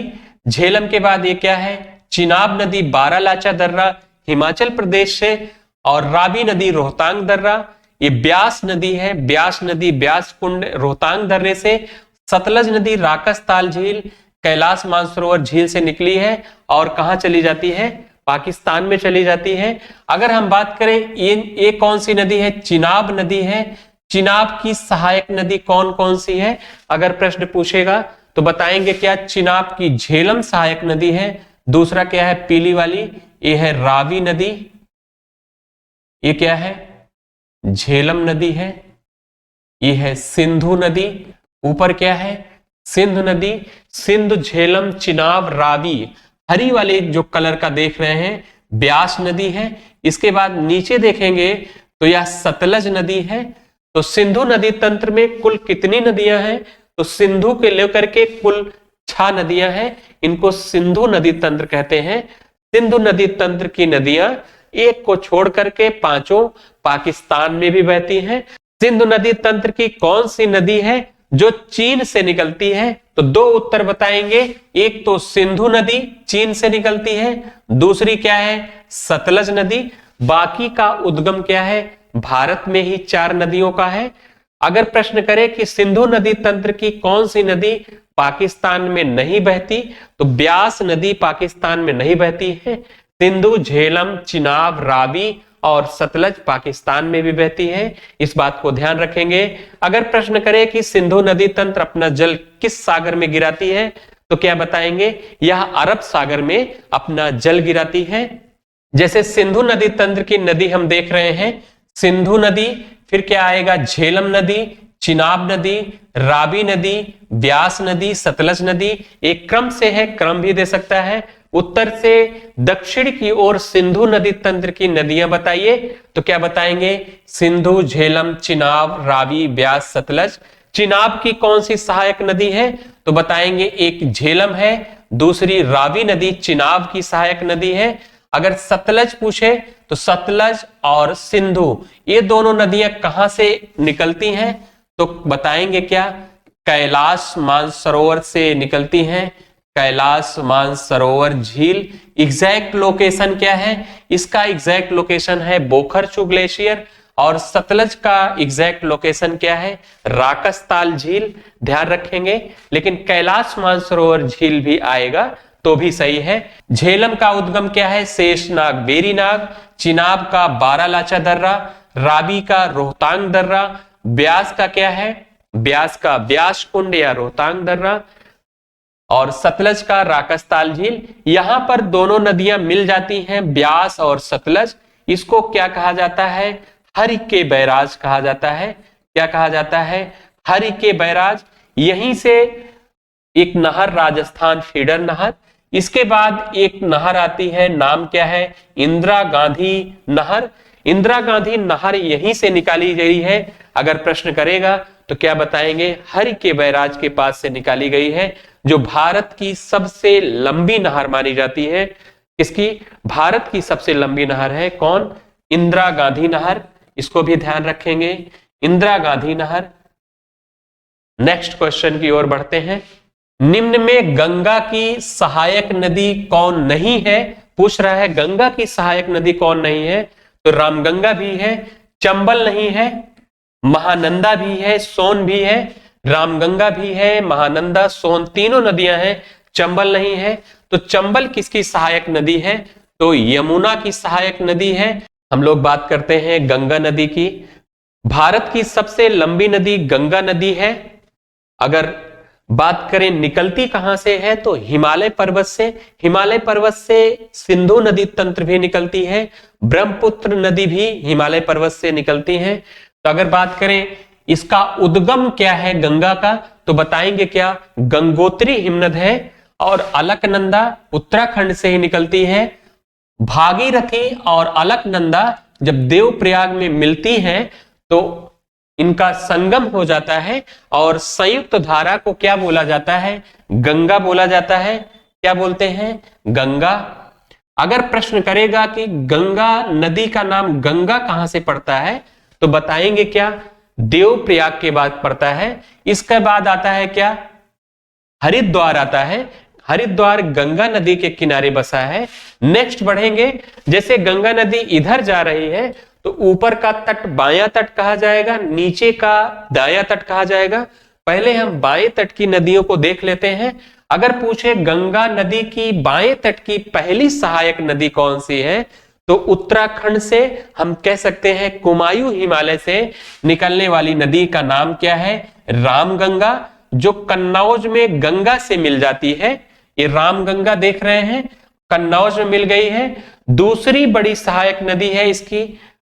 झेलम के बाद ये क्या है? चिनाब नदी बारालाचा दर्रा हिमाचल प्रदेश से। और रावी नदी रोहतांग दर्रा। ये ब्यास नदी है, ब्यास नदी ब्यास कुंड रोहतांग दर्रे से। सतलज नदी राकसताल झील कैलाश मानसरोवर झील से निकली है और कहां चली जाती है? पाकिस्तान में चली जाती है। अगर हम बात करें ये कौन सी नदी है? चिनाब नदी है। चिनाब की सहायक नदी कौन कौन सी है? अगर प्रश्न पूछेगा तो बताएंगे क्या? चिनाब की झेलम सहायक नदी है। दूसरा क्या है? पीली वाली, ये है रावी नदी। ये क्या है? झेलम नदी है। ये है सिंधु नदी। ऊपर क्या है? सिंधु नदी। सिंधु, झेलम, चिनाब, रावी। हरी वाले जो कलर का देख रहे हैं ब्यास नदी है। इसके बाद नीचे देखेंगे तो यह सतलज नदी है। तो सिंधु नदी तंत्र में कुल कितनी नदियां हैं? तो सिंधु के लेकर के कुल 6 नदियां हैं। इनको सिंधु नदी तंत्र कहते हैं। सिंधु नदी तंत्र की नदियां एक को छोड़ करके 5 पाकिस्तान में भी बहती हैं। सिंधु नदी तंत्र की कौन सी नदी है जो चीन से निकलती है? तो 2 उत्तर बताएंगे। एक तो सिंधु नदी चीन से निकलती है, दूसरी क्या है? सतलज नदी। बाकी का उद्गम क्या है? भारत में ही 4 नदियों का है। अगर प्रश्न करें कि सिंधु नदी तंत्र की कौन सी नदी पाकिस्तान में नहीं बहती, तो ब्यास नदी पाकिस्तान में नहीं बहती है। सिंधु, झेलम, चिनाब, रावी और सतलज पाकिस्तान में भी बहती है। इस बात को ध्यान रखेंगे। अगर प्रश्न करें कि सिंधु नदी तंत्र अपना जल किस सागर में गिराती है, तो क्या बताएंगे? यह अरब सागर में अपना जल गिराती है। जैसे सिंधु नदी तंत्र की नदी हम देख रहे हैं, सिंधु नदी, फिर क्या आएगा? झेलम नदी, चिनाब नदी, रावी नदी, ब्यास नदी, सतलज नदी। एक क्रम से है, क्रम भी दे सकता है। उत्तर से दक्षिण की ओर सिंधु नदी तंत्र की नदियां बताइए, तो क्या बताएंगे? सिंधु, झेलम, चिनाब, रावी, ब्यास, सतलज। चिनाब की कौन सी सहायक नदी है? तो बताएंगे एक झेलम है, दूसरी रावी नदी चिनाब की सहायक नदी है। अगर सतलज पूछे तो सतलज और सिंधु ये दोनों नदियां कहां से निकलती हैं? तो बताएंगे क्या? कैलाश मानसरोवर से निकलती हैं। कैलाश मानसरोवर झील। एग्जैक्ट लोकेशन क्या है? इसका एग्जैक्ट लोकेशन है बोखरचू ग्लेशियर। और सतलज का एग्जैक्ट लोकेशन क्या है? राकसताल झील। ध्यान रखेंगे। लेकिन कैलाश मानसरोवर झील भी आएगा तो भी सही है। झेलम का उद्गम क्या है? शेषनाग वेरीनाग। चिनाब का बारालाचा दर्रा। रावी का रोहतांग दर्रा। ब्यास का क्या है, ब्यास का ब्यास कुंड या रोहतांग दर्रा, और सतलज का राकसताल झील। यहां पर दोनों नदियां मिल जाती हैं, ब्यास और सतलज। इसको क्या कहा जाता है, हरिके बैराज कहा जाता है। क्या कहा जाता है, हरिके बैराज। यहीं से एक नहर राजस्थान फीडर नहर, इसके बाद एक नहर आती है, नाम क्या है, इंदिरा गांधी नहर। इंदिरा गांधी नहर यहीं से निकाली गई है। अगर प्रश्न करेगा तो क्या बताएंगे, हरिके बैराज के पास से निकाली गई है, जो भारत की सबसे लंबी नहर मानी जाती है। किसकी, भारत की सबसे लंबी नहर है कौन, इंदिरा गांधी नहर। इसको भी ध्यान रखेंगे, इंदिरा गांधी नहर। नेक्स्ट क्वेश्चन की ओर बढ़ते हैं। निम्न में गंगा की सहायक नदी कौन नहीं है, पूछ रहा है गंगा की सहायक नदी कौन नहीं है। तो रामगंगा भी है, चंबल नहीं है, महानंदा भी है, सोन भी है। रामगंगा भी है, महानंदा, सोन तीनों नदियां हैं, चंबल नहीं है। तो चंबल किसकी सहायक नदी है, तो यमुना की सहायक नदी है। हम लोग बात करते हैं गंगा नदी की। भारत की सबसे लंबी नदी गंगा नदी है। अगर बात करें निकलती कहां से है, तो हिमालय पर्वत से। हिमालय पर्वत से सिंधु नदी तंत्र भी निकलती है, ब्रह्मपुत्र नदी भी हिमालय पर्वत से निकलती है। तो अगर बात करें इसका उद्गम क्या है गंगा का, तो बताएंगे क्या, गंगोत्री हिमनद है, और अलकनंदा उत्तराखंड से ही निकलती है। भागीरथी और अलकनंदा जब देवप्रयाग में मिलती हैं तो इनका संगम हो जाता है, और संयुक्त धारा को क्या बोला जाता है, गंगा बोला जाता है। क्या बोलते हैं, गंगा। अगर प्रश्न करेगा कि गंगा नदी का नाम गंगा कहां से पड़ता है, तो बताएंगे क्या, देवप्रयाग के बाद पड़ता है। इसके बाद आता है क्या, हरिद्वार आता है। हरिद्वार गंगा नदी के किनारे बसा है। नेक्स्ट बढ़ेंगे, जैसे गंगा नदी इधर जा रही है तो ऊपर का तट बायां तट कहा जाएगा, नीचे का दायां तट कहा जाएगा। पहले हम बाएं तट की नदियों को देख लेते हैं। अगर पूछे गंगा नदी की बाएं तट की पहली सहायक नदी कौन सी है, तो उत्तराखंड से हम कह सकते हैं कुमायूं हिमालय से निकलने वाली नदी का नाम क्या है, रामगंगा, जो कन्नौज में गंगा से मिल जाती है। ये रामगंगा देख रहे हैं, कन्नौज में मिल गई है। दूसरी बड़ी सहायक नदी है इसकी,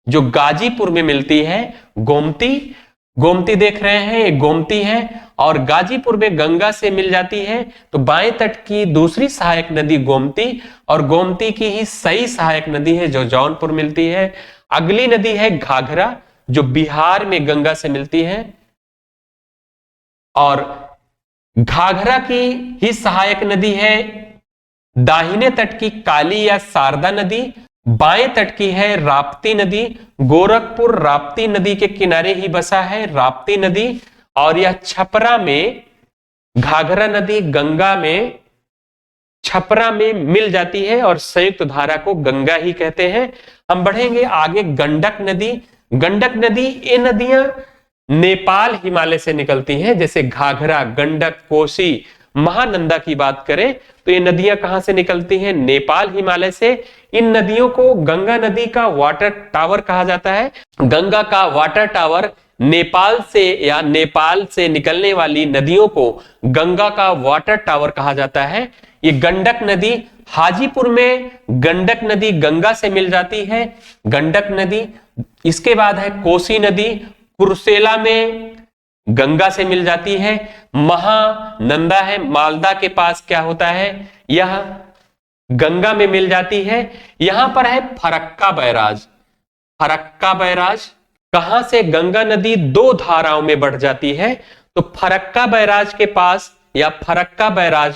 जो गाजीपुर में मिलती है, गोमती। गोमती देख रहे हैं, ये गोमती है, और गाजीपुर में गंगा से मिल जाती है। तो बाएं तट की दूसरी सहायक नदी गोमती, और गोमती की ही सही सहायक नदी है जो जौनपुर मिलती है। अगली नदी है घाघरा, जो बिहार में गंगा से मिलती है, और घाघरा की ही सहायक नदी है दाहिने तट की काली या शारदा नदी, बाएं तट की है राप्ती नदी। गोरखपुर राप्ती नदी के किनारे ही बसा है राप्ती नदी, और यह छपरा में, घाघरा नदी गंगा में छपरा में मिल जाती है, और संयुक्त धारा को गंगा ही कहते हैं। हम बढ़ेंगे आगे, गंडक नदी। गंडक नदी, ये नदियां नेपाल हिमालय से निकलती हैं, जैसे घाघरा, गंडक, कोसी, महानंदा की बात करें तो ये नदियां कहां से निकलती हैं, नेपाल हिमालय से। इन नदियों को गंगा नदी का वाटर टावर कहा जाता है। गंगा का वाटर टावर नेपाल से, या नेपाल से निकलने वाली नदियों को गंगा का वाटर टावर कहा जाता है। ये गंडक नदी हाजीपुर में, गंडक नदी गंगा से मिल जाती है, गंडक नदी। इसके बाद है कोसी नदी, कुर्सेला में गंगा से मिल जाती है। महानंदा है, मालदा के पास क्या होता है, यह गंगा में मिल जाती है। यहां पर है फरक्का बैराज। फरक्का बैराज कहां से गंगा नदी दो धाराओं में बढ़ जाती है, तो फरक्का बैराज के पास, या फरक्का बैराज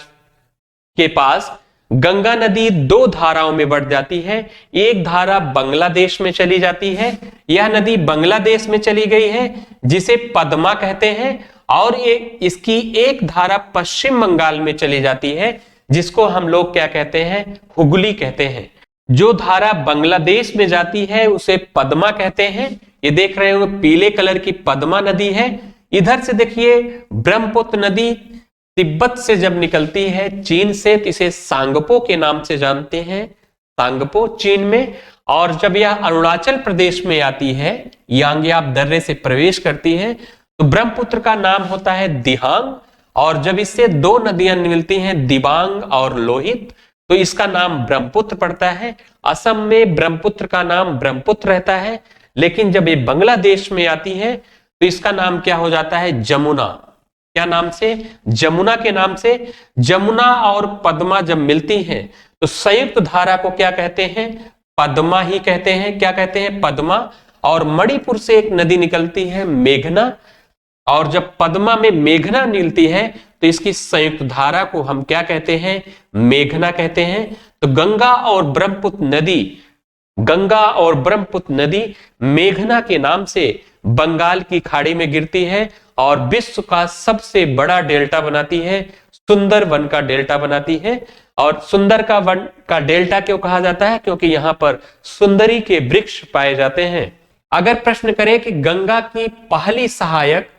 के पास गंगा नदी दो धाराओं में बढ़ जाती है। एक धारा बांग्लादेश में चली जाती है, यह नदी बांग्लादेश में चली गई है, जिसे पद्मा कहते हैं, और इसकी एक धारा पश्चिम बंगाल में चली जाती है, जिसको हम लोग क्या कहते हैं, हुगली कहते हैं। जो धारा बांग्लादेश में जाती है उसे पद्मा कहते हैं। ये देख रहे हो पीले कलर की पद्मा नदी है। इधर से देखिए ब्रह्मपुत्र नदी तिब्बत से जब निकलती है, चीन से, तो इसे सांगपो के नाम से जानते हैं, सांगपो चीन में। और जब यह अरुणाचल प्रदेश में आती है, यांग्याप दर्रे से प्रवेश करती है, तो ब्रह्मपुत्र का नाम होता है दिहांग। और जब इससे दो नदियां मिलती हैं, दिबांग और लोहित, तो इसका नाम ब्रह्मपुत्र पड़ता है। असम में ब्रह्मपुत्र का नाम ब्रह्मपुत्र रहता है, लेकिन जब ये बांग्लादेश में आती है तो इसका नाम क्या हो जाता है, जमुना। क्या नाम से, जमुना के नाम से। जमुना और पद्मा जब मिलती हैं तो संयुक्त धारा को क्या कहते हैं, पद्मा ही कहते हैं। क्या कहते हैं, पद्मा। और मणिपुर से एक नदी निकलती है, मेघना। और जब पद्मा में मेघना मिलती है तो इसकी संयुक्त धारा को हम क्या कहते हैं, मेघना कहते हैं। तो गंगा और ब्रह्मपुत्र नदी, गंगा और ब्रह्मपुत्र नदी मेघना के नाम से बंगाल की खाड़ी में गिरती है और विश्व का सबसे बड़ा डेल्टा बनाती है, सुंदरवन का डेल्टा बनाती है। और सुंदर का वन का डेल्टा क्यों कहा जाता है, क्योंकि यहां पर सुंदरी के वृक्ष पाए जाते हैं। अगर प्रश्न करें कि गंगा की पहली सहायक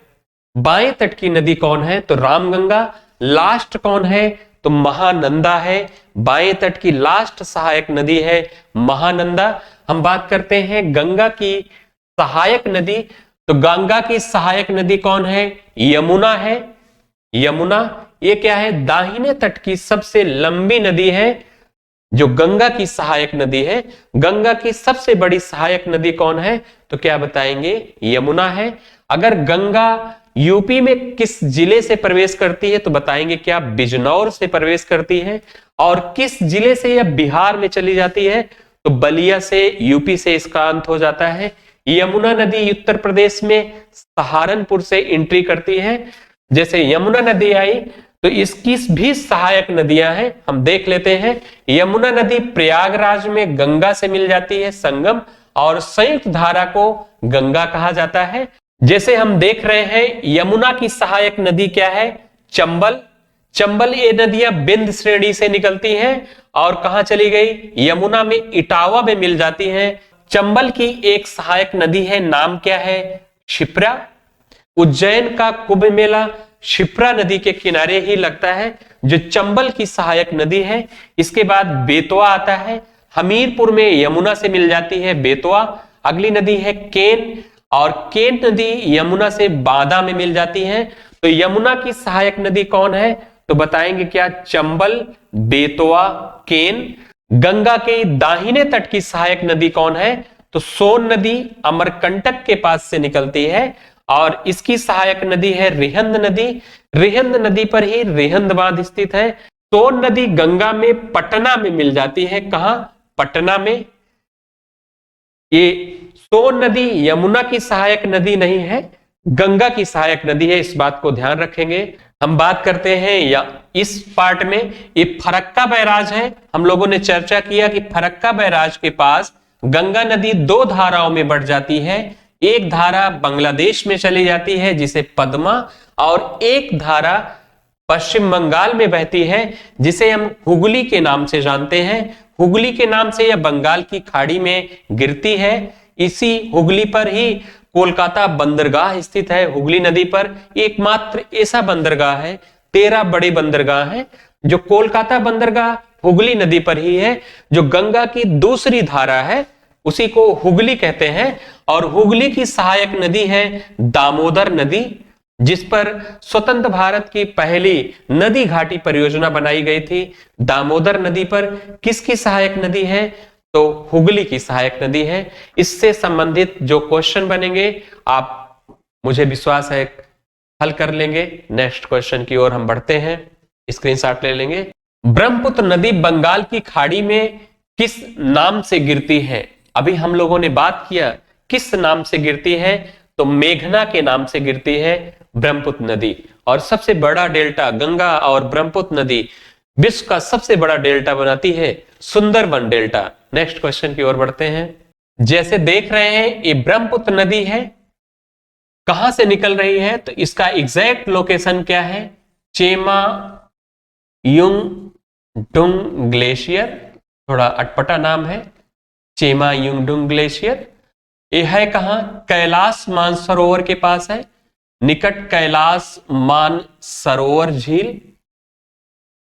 बाएं तट की नदी कौन है, तो रामगंगा। लास्ट कौन है, तो महानंदा है। बाएं तट की लास्ट सहायक नदी है महानंदा। हम बात करते हैं गंगा की सहायक नदी, तो गंगा की सहायक नदी कौन है, यमुना है। यमुना ये क्या है, दाहिने तट की सबसे लंबी नदी है जो गंगा की सहायक नदी है। गंगा की सबसे बड़ी सहायक नदी कौन है, तो क्या बताएंगे, यमुना है। अगर गंगा यूपी में किस जिले से प्रवेश करती है, तो बताएंगे क्या, बिजनौर से प्रवेश करती है। और किस जिले से यह बिहार में चली जाती है, तो बलिया से, यूपी से इसका अंत हो जाता है। यमुना नदी उत्तर प्रदेश में सहारनपुर से एंट्री करती है। जैसे यमुना नदी आई तो इसकी भी सहायक नदियां हैं, हम देख लेते हैं। यमुना नदी प्रयागराज में गंगा से मिल जाती है, संगम, और संयुक्त धारा को गंगा कहा जाता है। जैसे हम देख रहे हैं यमुना की सहायक नदी क्या है, चंबल। चंबल ये नदियां बिंद श्रेणी से निकलती हैं और कहां चली गई, यमुना में इटावा में मिल जाती हैं। चंबल की एक सहायक नदी है, नाम क्या है, क्षिप्रा। उज्जैन का कुंभ मेला क्षिप्रा नदी के किनारे ही लगता है, जो चंबल की सहायक नदी है। इसके बाद बेतवा आता है, हमीरपुर में यमुना से मिल जाती है बेतवा। अगली नदी है केन, और केन नदी यमुना से बांदा में मिल जाती है। तो यमुना की सहायक नदी कौन है, तो बताएंगे क्या, चंबल, बेतवा, केन। गंगा के दाहिने तट की सहायक नदी कौन है, तो सोन नदी अमरकंटक के पास से निकलती है और इसकी सहायक नदी है रिहंद नदी। रिहंद नदी पर ही रिहंद बांध स्थित है। सोन नदी गंगा में पटना में मिल जाती है, कहां, पटना में। ये सोन नदी यमुना की सहायक नदी नहीं है, गंगा की सहायक नदी है, इस बात को ध्यान रखेंगे। हम बात करते हैं या इस पार्ट में ये फरक्का बैराज है। हम लोगों ने चर्चा किया कि फरक्का बैराज के पास गंगा नदी दो धाराओं में बढ़ जाती है। एक धारा बांग्लादेश में चली जाती है जिसे पद्मा, और एक धारा पश्चिम बंगाल में बहती है जिसे हम हुगली के नाम से जानते हैं। हुगली के नाम से यह बंगाल की खाड़ी में गिरती है। इसी हुगली पर ही कोलकाता बंदरगाह स्थित है। हुगली नदी पर एकमात्र ऐसा बंदरगाह है, 13 बड़े बंदरगाह हैं, जो कोलकाता बंदरगाह हुगली नदी पर ही है। जो गंगा की दूसरी धारा है उसी को हुगली कहते हैं, और हुगली की सहायक नदी है दामोदर नदी, जिस पर स्वतंत्र भारत की पहली नदी घाटी परियोजना बनाई गई थी। दामोदर नदी पर किसकी सहायक नदी है, तो हुगली की सहायक नदी है। इससे संबंधित जो क्वेश्चन बनेंगे आप, मुझे विश्वास है, हल कर लेंगे। नेक्स्ट क्वेश्चन की ओर हम बढ़ते हैं, स्क्रीनशॉट ले लेंगे। ब्रह्मपुत्र नदी बंगाल की खाड़ी में किस नाम से गिरती है, अभी हम लोगों ने बात किया किस नाम से गिरती है, तो मेघना के नाम से गिरती है ब्रह्मपुत्र नदी। और सबसे बड़ा डेल्टा गंगा और ब्रह्मपुत्र नदी विश्व का सबसे बड़ा डेल्टा बनाती है, सुंदरवन डेल्टा। नेक्स्ट क्वेश्चन की ओर बढ़ते हैं। जैसे देख रहे हैं ये ब्रह्मपुत्र नदी है, कहां से निकल रही है, तो इसका एग्जैक्ट लोकेशन क्या है, चेमा युंगडुंग ग्लेशियर, थोड़ा अटपटा नाम है, चेमा युंगडुंग ग्लेशियर। यह है कहां, कैलाश मानसरोवर के पास है, निकट कैलाश मानसरोवर झील।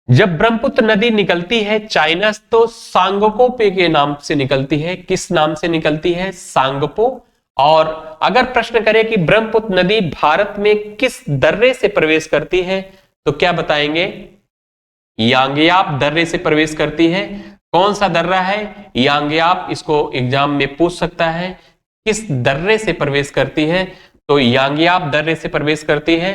जब ब्रह्मपुत्र नदी निकलती है चाइना तो सांगोपो के नाम से निकलती है। किस नाम से निकलती है? सांगपो। और अगर प्रश्न करें कि ब्रह्मपुत्र नदी भारत में किस दर्रे से प्रवेश करती है तो क्या बताएंगे? यांगयाप दर्रे से प्रवेश करती है। कौन सा दर्रा है? यांगयाप। इसको एग्जाम में पूछ सकता है, किस दर्रे से प्रवेश करती है? तो यांगयाप दर्रे से प्रवेश करती है।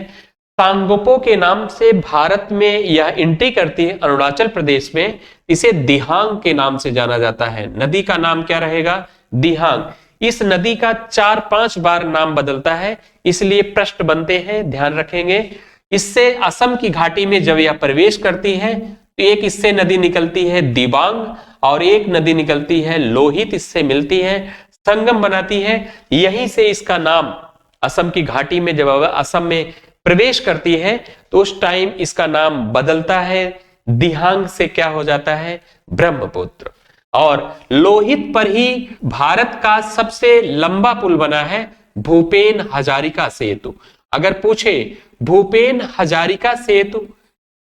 सांगोपो के नाम से भारत में यह एंट्री करती है अरुणाचल प्रदेश में। इसे दिहांग के नाम से जाना जाता है। नदी का नाम क्या रहेगा? दिहांग। इस नदी का 4-5 बार नाम बदलता है, इसलिए प्रश्न बनते हैं, ध्यान रखेंगे। इससे असम की घाटी में जब यह प्रवेश करती है तो एक इससे नदी निकलती है दिबांग और एक नदी निकलती है लोहित, इससे मिलती है, संगम बनाती है। यहीं से इसका नाम असम की घाटी में जब असम में प्रवेश करती है तो उस टाइम इसका नाम बदलता है, दिहांग से क्या हो जाता है? ब्रह्मपुत्र। और लोहित पर ही भारत का सबसे लंबा पुल बना है, भूपेन हजारिका सेतु। अगर पूछे भूपेन हजारिका सेतु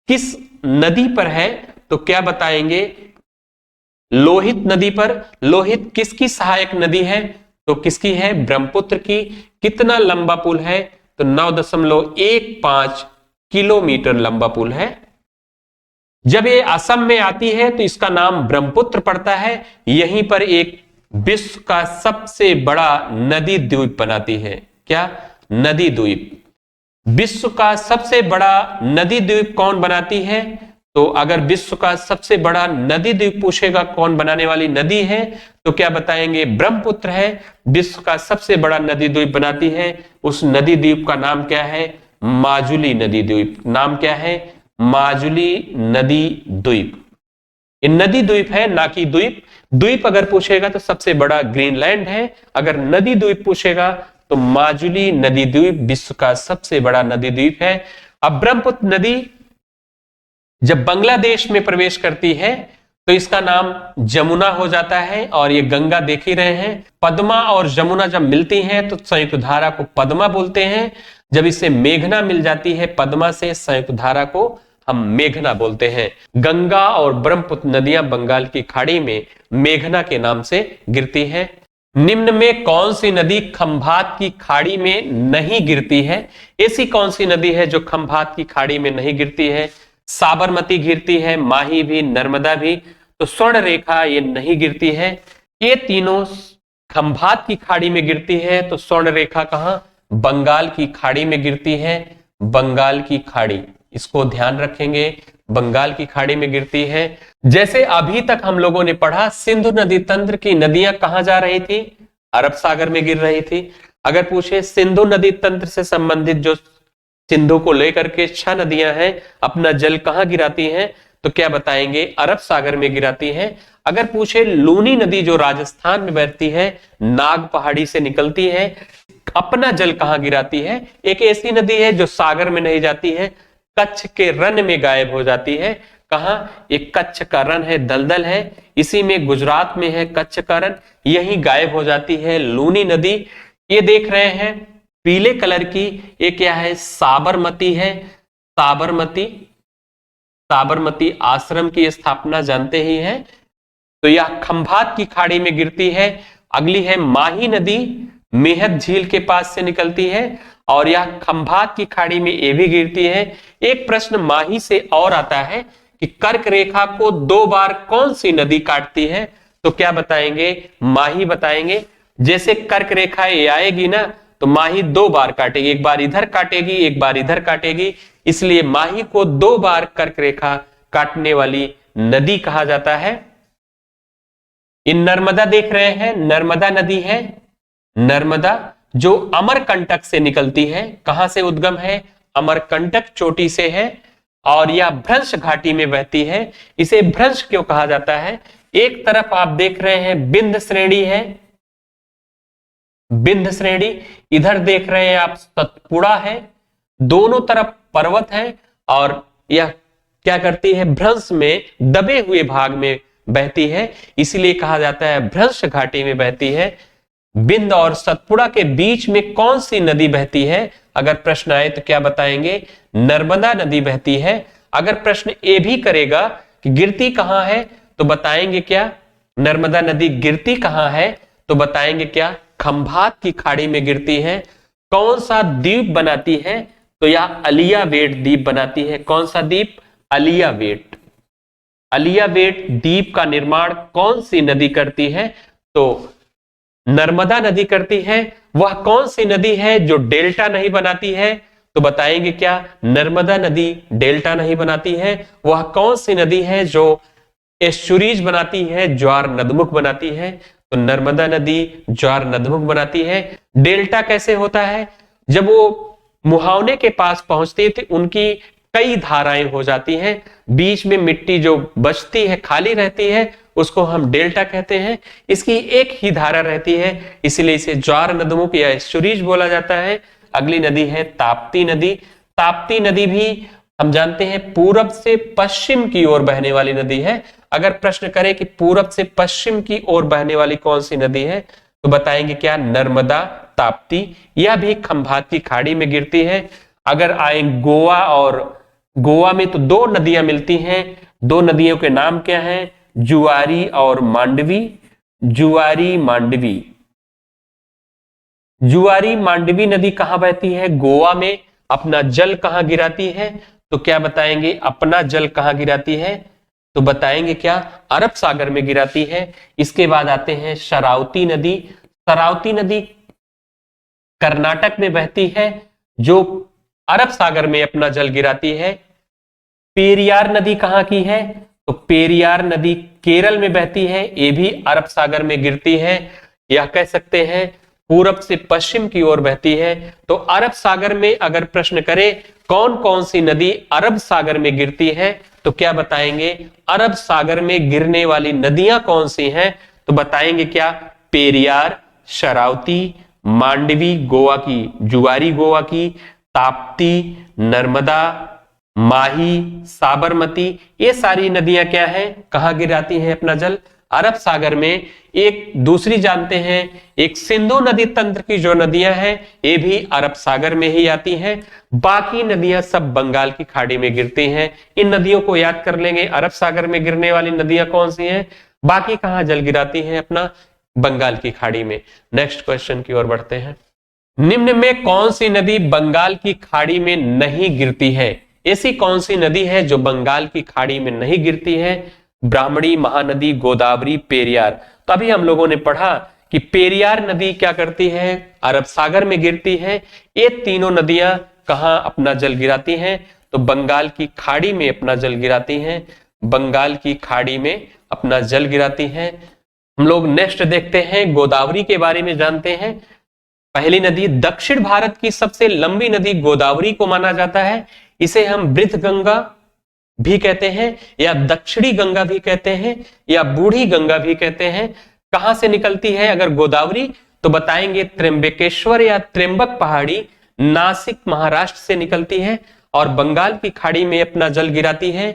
किस नदी पर है तो क्या बताएंगे? लोहित नदी पर। लोहित किसकी सहायक नदी है? तो किसकी है? ब्रह्मपुत्र की। कितना लंबा पुल है? तो 9.15 किलोमीटर लंबा पुल है। जब ये असम में आती है तो इसका नाम ब्रह्मपुत्र पड़ता है। यहीं पर एक विश्व का सबसे बड़ा नदी द्वीप बनाती है। क्या? नदी द्वीप। विश्व का सबसे बड़ा नदी द्वीप कौन बनाती है? तो अगर विश्व का सबसे बड़ा नदी द्वीप पूछेगा कौन बनाने वाली नदी है तो क्या बताएंगे? ब्रह्मपुत्र है। विश्व का सबसे बड़ा नदी द्वीप बनाती है। उस नदी द्वीप का नाम क्या है? माजुली नदी द्वीप। नाम क्या है? माजुली नदी द्वीप। ये नदी द्वीप है, ना कि द्वीप। द्वीप अगर पूछेगा तो सबसे बड़ा ग्रीनलैंड है। अगर नदी द्वीप पूछेगा तो माजुली नदी द्वीप विश्व का सबसे बड़ा नदी द्वीप है। अब ब्रह्मपुत्र नदी जब बांग्लादेश में प्रवेश करती है तो इसका नाम जमुना हो जाता है। और ये गंगा देख ही रहे हैं, पद्मा और जमुना जब मिलती हैं तो संयुक्त धारा को पद्मा बोलते हैं। जब इसे मेघना मिल जाती है पद्मा से, संयुक्त धारा को हम मेघना बोलते हैं। गंगा और ब्रह्मपुत्र नदियां बंगाल की खाड़ी में मेघना के नाम से गिरती हैं। निम्न में कौन सी नदी खंभात की खाड़ी में नहीं गिरती है? ऐसी कौन सी नदी है जो खंभात की खाड़ी में नहीं गिरती है? साबरमती गिरती है, माही भी, नर्मदा भी। तो स्वर्ण रेखा ये नहीं गिरती है। ये तीनों खंभात की खाड़ी में गिरती है। तो स्वर्ण रेखा कहां? बंगाल की खाड़ी में गिरती है। बंगाल की खाड़ी, इसको ध्यान रखेंगे, बंगाल की खाड़ी में गिरती है। जैसे अभी तक हम लोगों ने पढ़ा सिंधु नदी तंत्र की नदियां कहां जा रही थी? अरब सागर में गिर रही थी। अगर पूछे सिंधु नदी तंत्र से संबंधित जो सिंधु को लेकर के 6 नदियां हैं, अपना जल कहां गिराती हैं? तो क्या बताएंगे? अरब सागर में गिराती हैं। अगर पूछे लूनी नदी जो राजस्थान में बहती है, नाग पहाड़ी से निकलती है, अपना जल कहां गिराती है? एक ऐसी नदी है जो सागर में नहीं जाती है, कच्छ के रन में गायब हो जाती है। कहां? एक कच्छ का रन है, दलदल है, इसी में गुजरात में है कच्छ का रन, यही गायब हो जाती है लूनी नदी। ये देख रहे हैं पीले कलर की, ये क्या है? साबरमती है। साबरमती, साबरमती आश्रम की स्थापना जानते ही हैं। तो यह खंभात की खाड़ी में गिरती है। अगली है माही नदी, मेहत झील के पास से निकलती है और यह खंभात की खाड़ी में ये भी गिरती है। एक प्रश्न माही से और आता है कि कर्क रेखा को 2 बार कौन सी नदी काटती है? तो क्या बताएंगे? माही बताएंगे। जैसे कर्क रेखा ये आएगी ना तो माही 2 बार काटेगी, एक बार इधर काटेगी, एक बार इधर काटेगी, इसलिए माही को 2 बार कर्क रेखा काटने वाली नदी कहा जाता है। इन नर्मदा देख रहे हैं, नर्मदा नदी है। नर्मदा जो अमरकंटक से निकलती है, कहां से उद्गम है? अमरकंटक चोटी से है और यह भ्रंश घाटी में बहती है। इसे भ्रंश क्यों कहा जाता है? एक तरफ आप देख रहे हैं विंध्य श्रेणी है, विंध्य श्रेणी, इधर देख रहे हैं आप सतपुड़ा है, दोनों तरफ पर्वत है और यह क्या करती है? भ्रंश में दबे हुए भाग में बहती है, इसलिए कहा जाता है भ्रंश घाटी में बहती है। विंध्य और सतपुड़ा के बीच में कौन सी नदी बहती है? अगर प्रश्न आए तो क्या बताएंगे? नर्मदा नदी बहती है। अगर प्रश्न ए भी करेगा कि गिरती कहां है, तो बताएंगे क्या, नर्मदा नदी गिरती कहां है, तो बताएंगे क्या, खंभात की खाड़ी में गिरती है। कौन सा द्वीप बनाती है, तो यह अलियावेट द्वीप बनाती है। कौन सा द्वीप, अलियावेट। अलियावेट द्वीप का निर्माण कौन सी नदी करती है, तो नर्मदा नदी करती है। वह कौन सी नदी है जो डेल्टा नहीं बनाती है, तो बताएंगे क्या, नर्मदा नदी डेल्टा नहीं बनाती है। वह कौन सी नदी है जो एस्चुरीज बनाती है, ज्वार नदमुख बनाती है, तो नर्मदा नदी ज्वार नदमुख बनाती है। डेल्टा कैसे होता है, जब वो मुहावने के पास पहुंचती थी उनकी कई धाराएं हो जाती हैं, बीच में मिट्टी जो बचती है खाली रहती है उसको हम डेल्टा कहते हैं। इसकी एक ही धारा रहती है, इसलिए इसे ज्वार नदमुख या एस्चुरीज बोला जाता है। अगली नदी है ताप्ती नदी। ताप्ती नदी भी हम जानते हैं पूरब से पश्चिम की ओर बहने वाली नदी है। अगर प्रश्न करे कि पूरब से पश्चिम की ओर बहने वाली कौन सी नदी है, तो बताएंगे क्या, नर्मदा ताप्ती। यह भी खंभात की खाड़ी में गिरती है। अगर आए गोवा, और गोवा में तो दो नदियां मिलती हैं, दो नदियों के नाम क्या हैं, जुआरी और मांडवी। जुआरी मांडवी। जुआरी मांडवी नदी कहां बहती है, गोवा में। अपना जल कहां गिराती है, तो क्या बताएंगे, अपना जल कहां गिराती है, तो बताएंगे क्या, अरब सागर में गिराती है। इसके बाद आते हैं शरावती नदी। शरावती नदी कर्नाटक में बहती है, जो अरब सागर में अपना जल गिराती है। पेरियार नदी कहां की है, तो पेरियार नदी केरल में बहती है, ये भी अरब सागर में गिरती है। यह कह सकते हैं पूरब से पश्चिम की ओर बहती है। तो अरब सागर में अगर प्रश्न करे कौन कौन सी नदी अरब सागर में गिरती है, तो क्या बताएंगे, अरब सागर में गिरने वाली नदियां कौन सी हैं, तो बताएंगे क्या, पेरियार, शरावती, मांडवी गोवा की, जुआरी गोवा की, ताप्ती, नर्मदा, माही, साबरमती। ये सारी नदियां क्या हैं, कहां गिराती हैं अपना जल, अरब सागर में। एक दूसरी जानते हैं, एक सिंधु नदी तंत्र की जो नदियां हैं ये भी अरब सागर में ही आती हैं। बाकी नदियां सब बंगाल की खाड़ी में गिरती हैं। इन नदियों को याद कर लेंगे, अरब सागर में गिरने वाली नदियां कौन सी हैं, बाकी कहां जल गिराती हैं, अपना बंगाल की खाड़ी में। नेक्स्ट क्वेश्चन की ओर बढ़ते हैं। निम्न में कौन सी नदी बंगाल की खाड़ी में नहीं गिरती है, ऐसी कौन सी नदी है जो बंगाल की खाड़ी में नहीं गिरती है, ब्राह्मणी, महानदी, गोदावरी, पेरियार। तो अभी हम लोगों ने पढ़ा कि पेरियार नदी क्या करती है, अरब सागर में गिरती है। ये तीनों नदियां कहां अपना जल गिराती हैं, तो बंगाल की खाड़ी में अपना जल गिराती हैं, बंगाल की खाड़ी में अपना जल गिराती हैं। हम लोग नेक्स्ट देखते हैं, गोदावरी के बारे में जानते हैं। पहली नदी, दक्षिण भारत की सबसे लंबी नदी गोदावरी को माना जाता है। इसे हम वृद्ध गंगा भी कहते हैं, या दक्षिणी गंगा भी कहते हैं, या बूढ़ी गंगा भी कहते हैं। कहां से निकलती है अगर गोदावरी, तो बताएंगे त्र्यंबकेश्वर या त्र्यंबक पहाड़ी, नासिक महाराष्ट्र से निकलती है और बंगाल की खाड़ी में अपना जल गिराती है।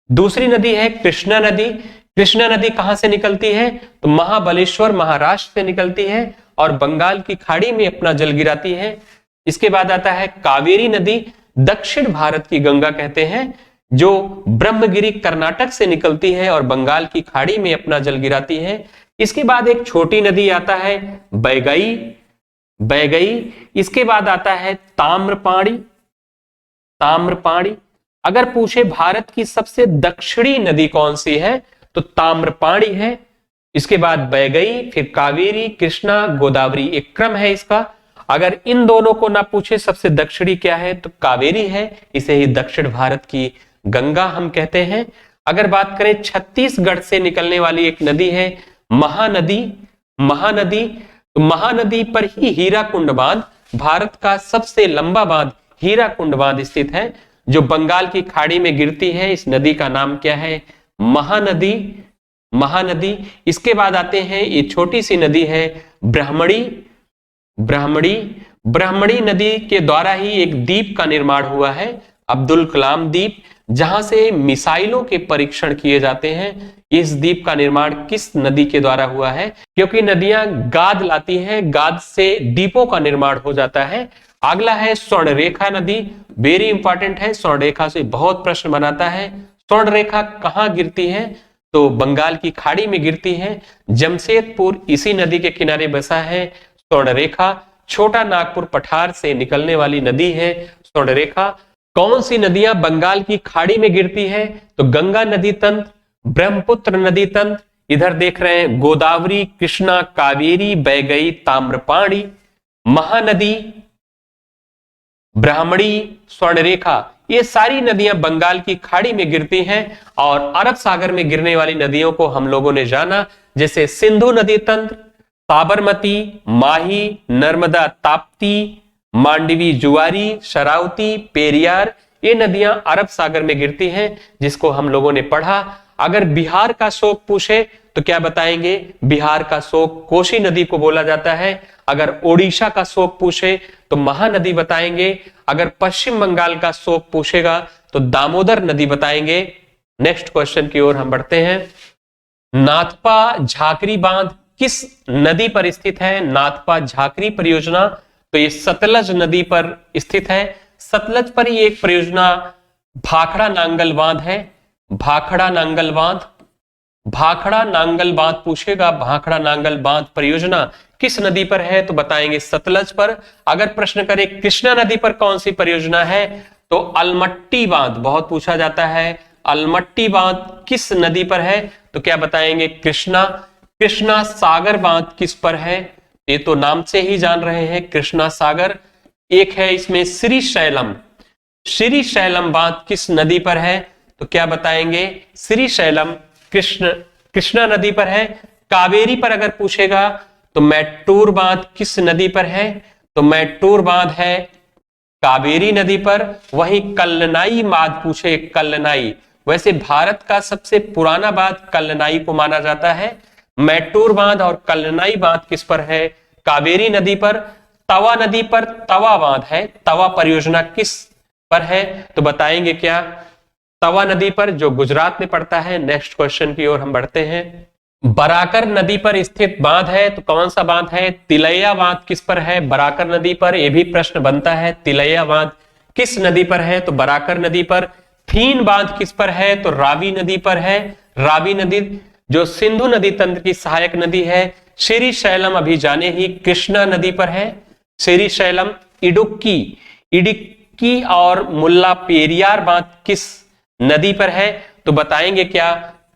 दूसरी नदी है कृष्णा नदी। कृष्णा नदी कहां से निकलती है, तो महाबलेश्वर महाराष्ट्र से निकलती है और बंगाल की खाड़ी में अपना जल गिराती है। इसके बाद आता है कावेरी नदी, दक्षिण भारत की गंगा कहते हैं, जो ब्रह्मगिरी कर्नाटक से निकलती है और बंगाल की खाड़ी में अपना जल गिराती है। इसके बाद एक छोटी नदी आता है बैगई, बैगई। इसके बाद आता है ताम्रपाणी, ताम्रपाणी। अगर पूछे भारत की सबसे दक्षिणी नदी कौन सी है, तो ताम्रपाणी है। इसके बाद बैगई, फिर कावेरी, कृष्णा, गोदावरी, एक क्रम है इसका। अगर इन दोनों को ना पूछे सबसे दक्षिणी क्या है, तो कावेरी है। इसे ही दक्षिण भारत की गंगा हम कहते हैं। अगर बात करें छत्तीसगढ़ से निकलने वाली एक नदी है महानदी, महानदी। तो महानदी पर ही हीराकुंड बांध, भारत का सबसे लंबा बांध हीराकुंड बांध स्थित है, जो बंगाल की खाड़ी में गिरती है। इस नदी का नाम क्या है, महानदी, महानदी। इसके बाद आते हैं, ये छोटी सी नदी है ब्राह्मणी, ब्राह्मणी। ब्राह्मणी नदी के द्वारा ही एक द्वीप का निर्माण हुआ है, अब्दुल कलाम द्वीप, जहां से मिसाइलों के परीक्षण किए जाते हैं। इस द्वीप का निर्माण किस नदी के द्वारा हुआ है, क्योंकि नदियां गाद लाती हैं, गाद से द्वीपों का निर्माण हो जाता है। अगला है स्वर्णरेखा नदी। वेरी इंपॉर्टेंट है, स्वर्ण रेखा से बहुत प्रश्न बनाता है। स्वर्ण रेखा कहाँ गिरती है? तो बंगाल की खाड़ी में गिरती है। जमशेदपुर इसी नदी के किनारे बसा है। स्वर्ण रेखा छोटा नागपुर पठार से निकलने वाली नदी है स्वर्ण रेखा। कौन सी नदियां बंगाल की खाड़ी में गिरती है? तो गंगा नदी तंत्र, ब्रह्मपुत्र नदी तंत्र, इधर देख रहे हैं गोदावरी, कृष्णा, कावेरी, बह गई ताम्रपाणी, महानदी, ब्राह्मणी, स्वर्णरेखा, ये सारी नदियां बंगाल की खाड़ी में गिरती हैं। और अरब सागर में गिरने वाली नदियों को हम लोगों ने जाना, जैसे सिंधु नदी तंत्र, साबरमती, माही, नर्मदा, ताप्ती, मांडवी, जुआरी, शरावती, पेरियार, ये नदियां अरब सागर में गिरती हैं, जिसको हम लोगों ने पढ़ा। अगर बिहार का शोक पूछे तो क्या बताएंगे? बिहार का शोक कोसी नदी को बोला जाता है। अगर ओडिशा का शोक पूछे तो महानदी बताएंगे। अगर पश्चिम बंगाल का शोक पूछेगा तो दामोदर नदी बताएंगे। नेक्स्ट क्वेश्चन की ओर हम बढ़ते हैं। नाथपा झाकरी बांध किस नदी पर स्थित है? नाथपा झाकरी परियोजना तो ये सतलज नदी पर स्थित है। सतलज पर ही एक परियोजना भाखड़ा नांगल बांध है। भाखड़ा नांगल बांध, भाखड़ा नांगल बांध पूछेगा। भाखड़ा नांगल बांध परियोजना किस नदी पर है? तो बताएंगे सतलज पर। अगर प्रश्न करे कृष्णा नदी पर कौन सी परियोजना है? तो अलमट्टी बांध बहुत पूछा जाता है। अलमट्टी बांध किस नदी पर है? तो क्या बताएंगे? कृष्णा। कृष्णा सागर बांध किस पर है? ये तो नाम से ही जान रहे हैं, कृष्णा सागर। एक है इसमें श्रीशैलम। श्रीशैलम बांध किस नदी पर है? तो क्या बताएंगे? श्रीशैलम कृष्णा नदी पर है। कावेरी पर अगर पूछेगा तो मैटूर बांध किस नदी पर है? तो मैटूर बांध है कावेरी नदी पर। वहीं कल्लनाई बांध पूछे, कल्लनाई, वैसे भारत का सबसे पुराना बांध कल्लनाई को माना जाता है। मैटूर बांध और कल्लनाई बांध किस पर है? कावेरी नदी पर। तवा नदी पर तवा बांध है। तवा परियोजना किस पर है? तो बताएंगे क्या? तवा नदी पर, जो गुजरात में पड़ता है। नेक्स्ट क्वेश्चन की ओर हम बढ़ते हैं। बराकर नदी पर स्थित बांध है तो कौन सा बांध है? तिलैया बांध किस पर है? बराकर नदी पर। यह भी प्रश्न बनता है, तिलैया बांध किस नदी पर है? तो बराकर नदी पर। थीन बांध किस पर है? तो रावी नदी पर है। रावी नदी जो सिंधु नदी तंत्र की सहायक नदी है। श्रीशैलम अभी जाने ही कृष्णा नदी पर है। श्रीशैलम। इडुक्की, इडुक्की और मुल्ला पेरियार बांध किस नदी पर है? तो बताएंगे क्या?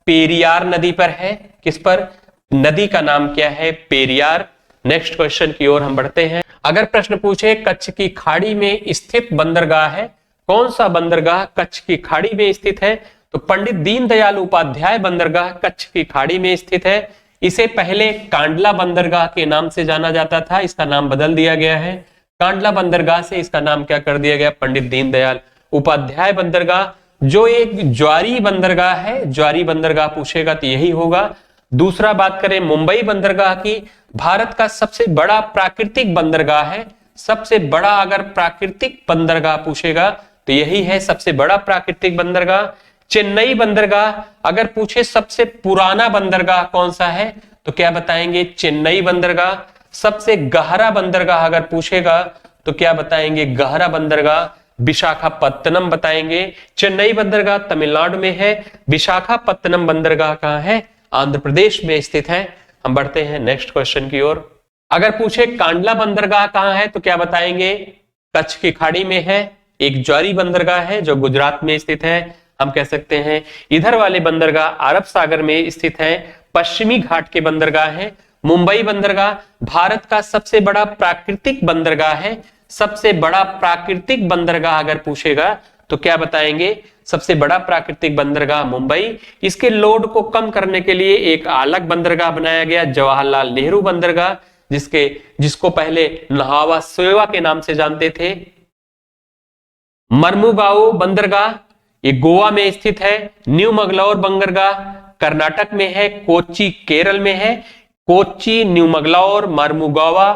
पेरियार नदी पर है। किस पर? नदी का नाम क्या है? पेरियार। नेक्स्ट क्वेश्चन की ओर हम बढ़ते हैं। अगर प्रश्न पूछे कच्छ की खाड़ी में स्थित बंदरगाह है, कौन सा बंदरगाह कच्छ की खाड़ी में स्थित है? तो पंडित दीनदयाल उपाध्याय बंदरगाह कच्छ की खाड़ी में स्थित है। इसे पहले कांडला बंदरगाह के नाम से जाना जाता था, इसका नाम बदल दिया गया है। कांडला बंदरगाह से इसका नाम क्या कर दिया गया? पंडित दीनदयाल उपाध्याय बंदरगाह, जो एक ज्वारी बंदरगाह है। ज्वारी बंदरगाह पूछेगा तो यही होगा। दूसरा बात करें मुंबई बंदरगाह की, भारत का सबसे बड़ा प्राकृतिक बंदरगाह है। सबसे बड़ा अगर प्राकृतिक बंदरगाह पूछेगा तो यही है सबसे बड़ा प्राकृतिक बंदरगाह। चेन्नई बंदरगाह अगर पूछे सबसे पुराना बंदरगाह कौन सा है, तो क्या बताएंगे? चेन्नई बंदरगाह। सबसे गहरा बंदरगाह अगर पूछेगा तो क्या बताएंगे? गहरा बंदरगाह विशाखापत्तनम बताएंगे। चेन्नई बंदरगाह तमिलनाडु में है। विशाखापत्तनम बंदरगाह कहां है? आंध्र प्रदेश में स्थित है। हम बढ़ते हैं नेक्स्ट क्वेश्चन की ओर। अगर पूछे कांडला बंदरगाह कहां है तो क्या बताएंगे? कच्छ की खाड़ी में है। एक ज्वारी बंदरगाह है जो गुजरात में स्थित है। हम कह सकते हैं इधर वाले बंदरगाह अरब सागर में स्थित है, पश्चिमी घाट के बंदरगाह है। मुंबई बंदरगाह भारत का सबसे बड़ा प्राकृतिक बंदरगाह है। सबसे बड़ा प्राकृतिक बंदरगाह अगर पूछेगा तो क्या बताएंगे? सबसे बड़ा प्राकृतिक बंदरगाह मुंबई। इसके लोड को कम करने के लिए एक अलग बंदरगाह बनाया गया, जवाहरलाल नेहरू बंदरगाह, जिसको पहले नहावा सोवा के नाम से जानते थे। मर्मुगाओ बंदरगाह ये गोवा में स्थित है। न्यू मंगलौर बंदरगाह कर्नाटक में है। कोच्चि केरल में है। कोच्चि, न्यू मंगलौर, मर्मुगावा,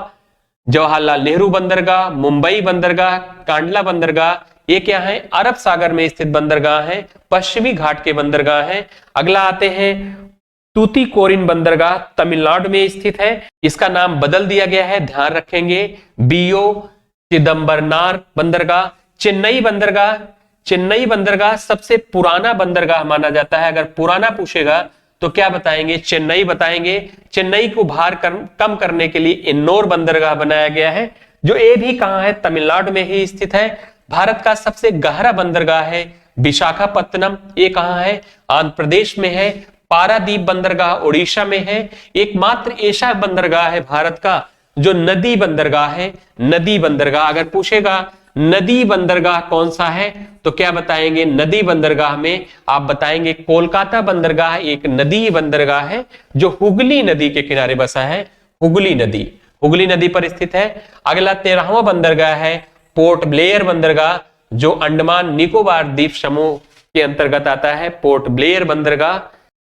जवाहरलाल नेहरू बंदरगाह, मुंबई बंदरगाह, कांडला बंदरगाह, ये क्या है? अरब सागर में स्थित बंदरगाह है, पश्चिमी घाट के बंदरगाह है। अगला आते हैं तूतीकोरिन बंदरगाह, तमिलनाडु में स्थित है। इसका नाम बदल दिया गया है, ध्यान रखेंगे। बीओ चिदम्बरनार बंदरगाह चेन्नई बंदरगाह सबसे पुराना बंदरगाह माना जाता है। अगर पुराना पूछेगा तो क्या बताएंगे? चेन्नई बताएंगे। चेन्नई को भार कम करने के लिए इंदौर बंदरगाह बनाया गया है, जो ये भी कहां है? तमिलनाडु में ही स्थित है। भारत का सबसे गहरा बंदरगाह है विशाखापत्तनम, ये कहां है? आंध्र प्रदेश में है। पारादीप बंदरगाह उड़ीसा में है। एकमात्र ऐसा बंदरगाह है भारत का जो नदी बंदरगाह है, नदी बंदरगाह। अगर पूछेगा नदी बंदरगाह कौन सा है तो क्या बताएंगे? नदी बंदरगाह में आप बताएंगे कोलकाता बंदरगाह एक नदी बंदरगाह है जो हुगली नदी के किनारे बसा है। हुगली नदी पर स्थित है। अगला 13वां बंदरगाह है पोर्ट ब्लेयर बंदरगाह, जो अंडमान निकोबार द्वीप समूह के अंतर्गत आता है, पोर्ट ब्लेयर बंदरगाह।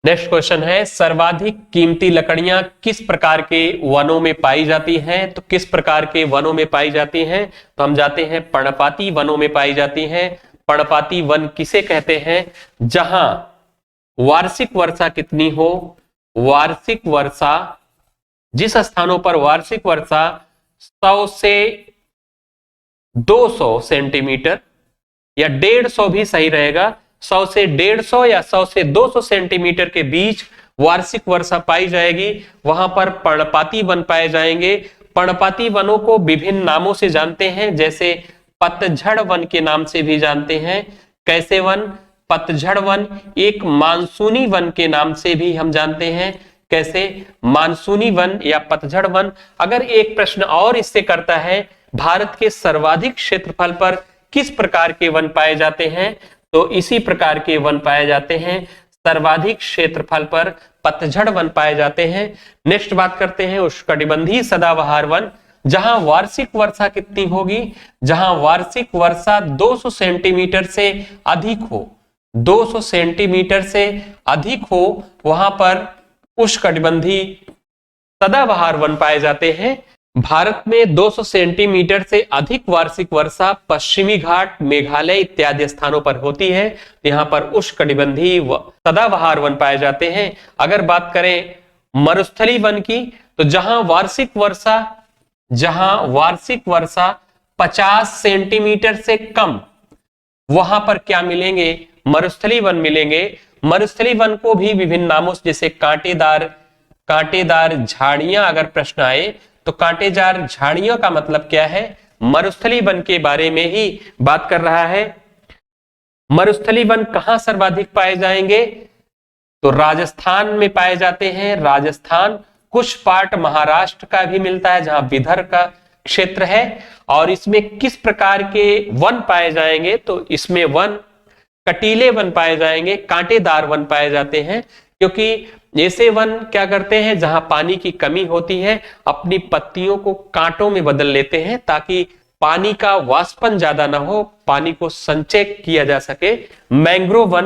नेक्स्ट क्वेश्चन है सर्वाधिक कीमती लकड़ियां किस प्रकार के वनों में पाई जाती हैं? तो किस प्रकार के वनों में पाई जाती हैं? तो हम जाते हैं पर्णपाती वनों में पाई जाती हैं। पर्णपाती वन किसे कहते हैं? जहां वार्षिक वर्षा कितनी हो? वार्षिक वर्षा, जिस स्थानों पर वार्षिक वर्षा 100 से 200 सेंटीमीटर या 150 भी सही रहेगा, 100 से 150 या 100 से 200 सेंटीमीटर के बीच वार्षिक वर्षा पाई जाएगी, वहां पर पर्णपाती वन पाए जाएंगे। पर्णपाती वनों को विभिन्न नामों से जानते हैं, जैसे पतझड़ वन के नाम से भी जानते हैं। कैसे वन? पतझड़ वन। एक मानसूनी वन के नाम से भी हम जानते हैं। कैसे? मानसूनी वन या पतझड़ वन। अगर एक प्रश्न और इससे करता है, भारत के सर्वाधिक क्षेत्रफल पर किस प्रकार के वन पाए जाते हैं? तो इसी प्रकार के वन पाए जाते हैं। सर्वाधिक क्षेत्रफल पर पतझड़ वन पाए जाते हैं। नेक्स्ट बात करते हैं उष्णकटिबंधीय सदाबहार वन, जहां वार्षिक वर्षा कितनी होगी? जहां वार्षिक वर्षा 200 सेंटीमीटर से अधिक हो, 200 सेंटीमीटर से अधिक हो, वहां पर उष्णकटिबंधीय सदाबहार वन पाए जाते हैं। भारत में 200 सेंटीमीटर से अधिक वार्षिक वर्षा पश्चिमी घाट, मेघालय इत्यादि स्थानों पर होती है। यहाँ पर उष्णकटिबंधीय सदाबहार वन पाए जाते हैं। अगर बात करें मरुस्थलीय वन की, तो जहां वार्षिक वर्षा 50 सेंटीमीटर से कम, वहां पर क्या मिलेंगे? मरुस्थलीय वन मिलेंगे। मरुस्थलीय वन को भी विभिन्न नामों से, जैसे कांटेदार झाड़ियां, अगर प्रश्न आए तो कांटेदार झाड़ियों का मतलब क्या है? मरुस्थलीय वन के बारे में ही बात कर रहा है। मरुस्थलीय वन कहां सर्वाधिक पाए जाएंगे? तो राजस्थान में पाए जाते हैं। राजस्थान, कुछ पार्ट महाराष्ट्र का भी मिलता है, जहां विदर्भ का क्षेत्र है। और इसमें किस प्रकार के वन पाए जाएंगे? तो इसमें वन कटीले वन पाए जाएंगे, कांटेदार वन पाए जाते हैं, क्योंकि ऐसे वन क्या करते हैं, जहां पानी की कमी होती है, अपनी पत्तियों को कांटों में बदल लेते हैं ताकि पानी का वाष्पन ज्यादा ना हो, पानी को संचय किया जा सके। मैंग्रोव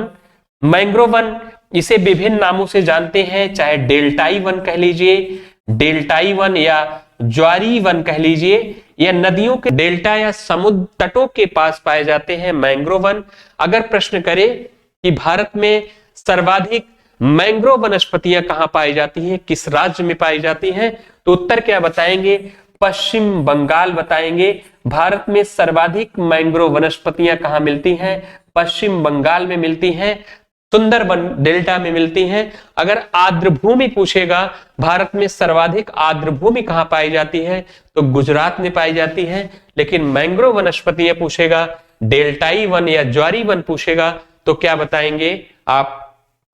वन इसे विभिन्न नामों से जानते हैं, चाहे डेल्टाई वन कह लीजिए, डेल्टाई वन या ज्वारी वन कह लीजिए, या नदियों के डेल्टा या समुद्र तटों के पास पाए जाते हैं मैंग्रोव वन। अगर प्रश्न करे कि भारत में सर्वाधिक मैंग्रोव वनस्पतियां कहां पाई जाती हैं, किस राज्य में पाई जाती हैं, तो उत्तर क्या बताएंगे? पश्चिम बंगाल बताएंगे। भारत में सर्वाधिक मैंग्रोव वनस्पतियां कहां मिलती हैं? पश्चिम बंगाल में मिलती हैं, सुंदरबन डेल्टा में मिलती हैं। अगर आर्द्रभूमि पूछेगा, भारत में सर्वाधिक आर्द्रभूमि कहां पाई जाती है, तो गुजरात में पाई जाती है। लेकिन मैंग्रोव वनस्पतियां पूछेगा, डेल्टाई वन या ज्वारी वन पूछेगा, तो क्या बताएंगे आप?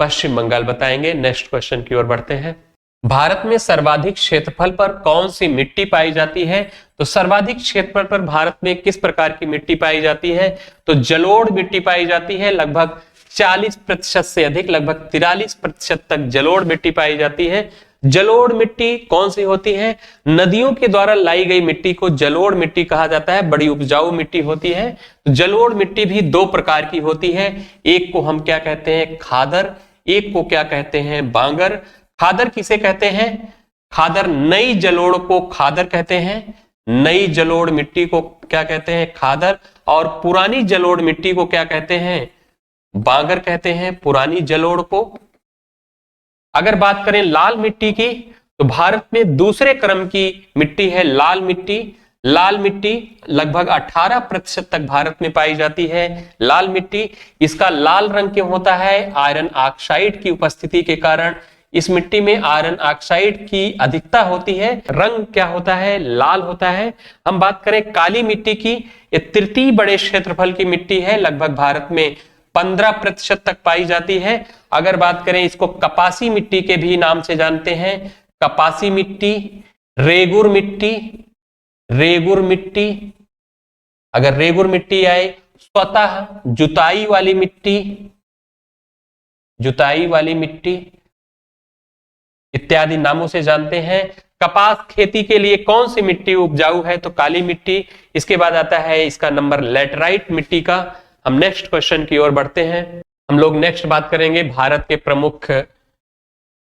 पश्चिम बंगाल बताएंगे। नेक्स्ट क्वेश्चन की ओर बढ़ते हैं। भारत में सर्वाधिक क्षेत्रफल पर कौन सी मिट्टी पाई जाती है? तो सर्वाधिक क्षेत्रफल पर भारत में किस प्रकार की मिट्टी पाई जाती है? तो जलोढ़ मिट्टी पाई जाती है। लगभग 40% से अधिक, लगभग 43% तक जलोढ़ मिट्टी पाई जाती है। जलोढ़ मिट्टी कौन सी होती है? नदियों के द्वारा लाई गई मिट्टी को जलोढ़ मिट्टी कहा जाता है, बड़ी उपजाऊ मिट्टी होती है। तो जलोढ़ मिट्टी भी दो प्रकार की होती है, एक को हम क्या कहते हैं? खादर, एक को क्या कहते हैं? बांगर। खादर किसे कहते हैं? खादर, नई जलोढ़ को खादर कहते हैं, नई जलोढ़ मिट्टी को क्या कहते हैं? खादर। और पुरानी जलोढ़ मिट्टी को क्या कहते हैं? बांगर कहते हैं, पुरानी जलोढ़ को। अगर बात करें लाल मिट्टी की, तो भारत में दूसरे क्रम की मिट्टी है लाल मिट्टी, लाल मिट्टी लगभग 18% तक भारत में पाई जाती है। लाल मिट्टी, इसका लाल रंग क्यों होता है? आयरन ऑक्साइड की उपस्थिति के कारण इस मिट्टी में आयरन ऑक्साइड की अधिकता होती है, रंग क्या होता है? लाल होता है। हम बात करें काली मिट्टी की, ये तृतीय बड़े क्षेत्रफल की मिट्टी है, लगभग भारत में 15% तक पाई जाती है। अगर बात करें, इसको कपासी मिट्टी के भी नाम से जानते हैं, कपासी मिट्टी, रेगुर मिट्टी, रेगुर मिट्टी। अगर रेगुर मिट्टी आए, स्वतः जुताई वाली मिट्टी, जुताई वाली मिट्टी इत्यादि नामों से जानते हैं। कपास खेती के लिए कौन सी मिट्टी उपजाऊ है? तो काली मिट्टी। इसके बाद आता है इसका नंबर लैटराइट मिट्टी का। हम नेक्स्ट क्वेश्चन की ओर बढ़ते हैं। हम लोग नेक्स्ट बात करेंगे भारत के प्रमुख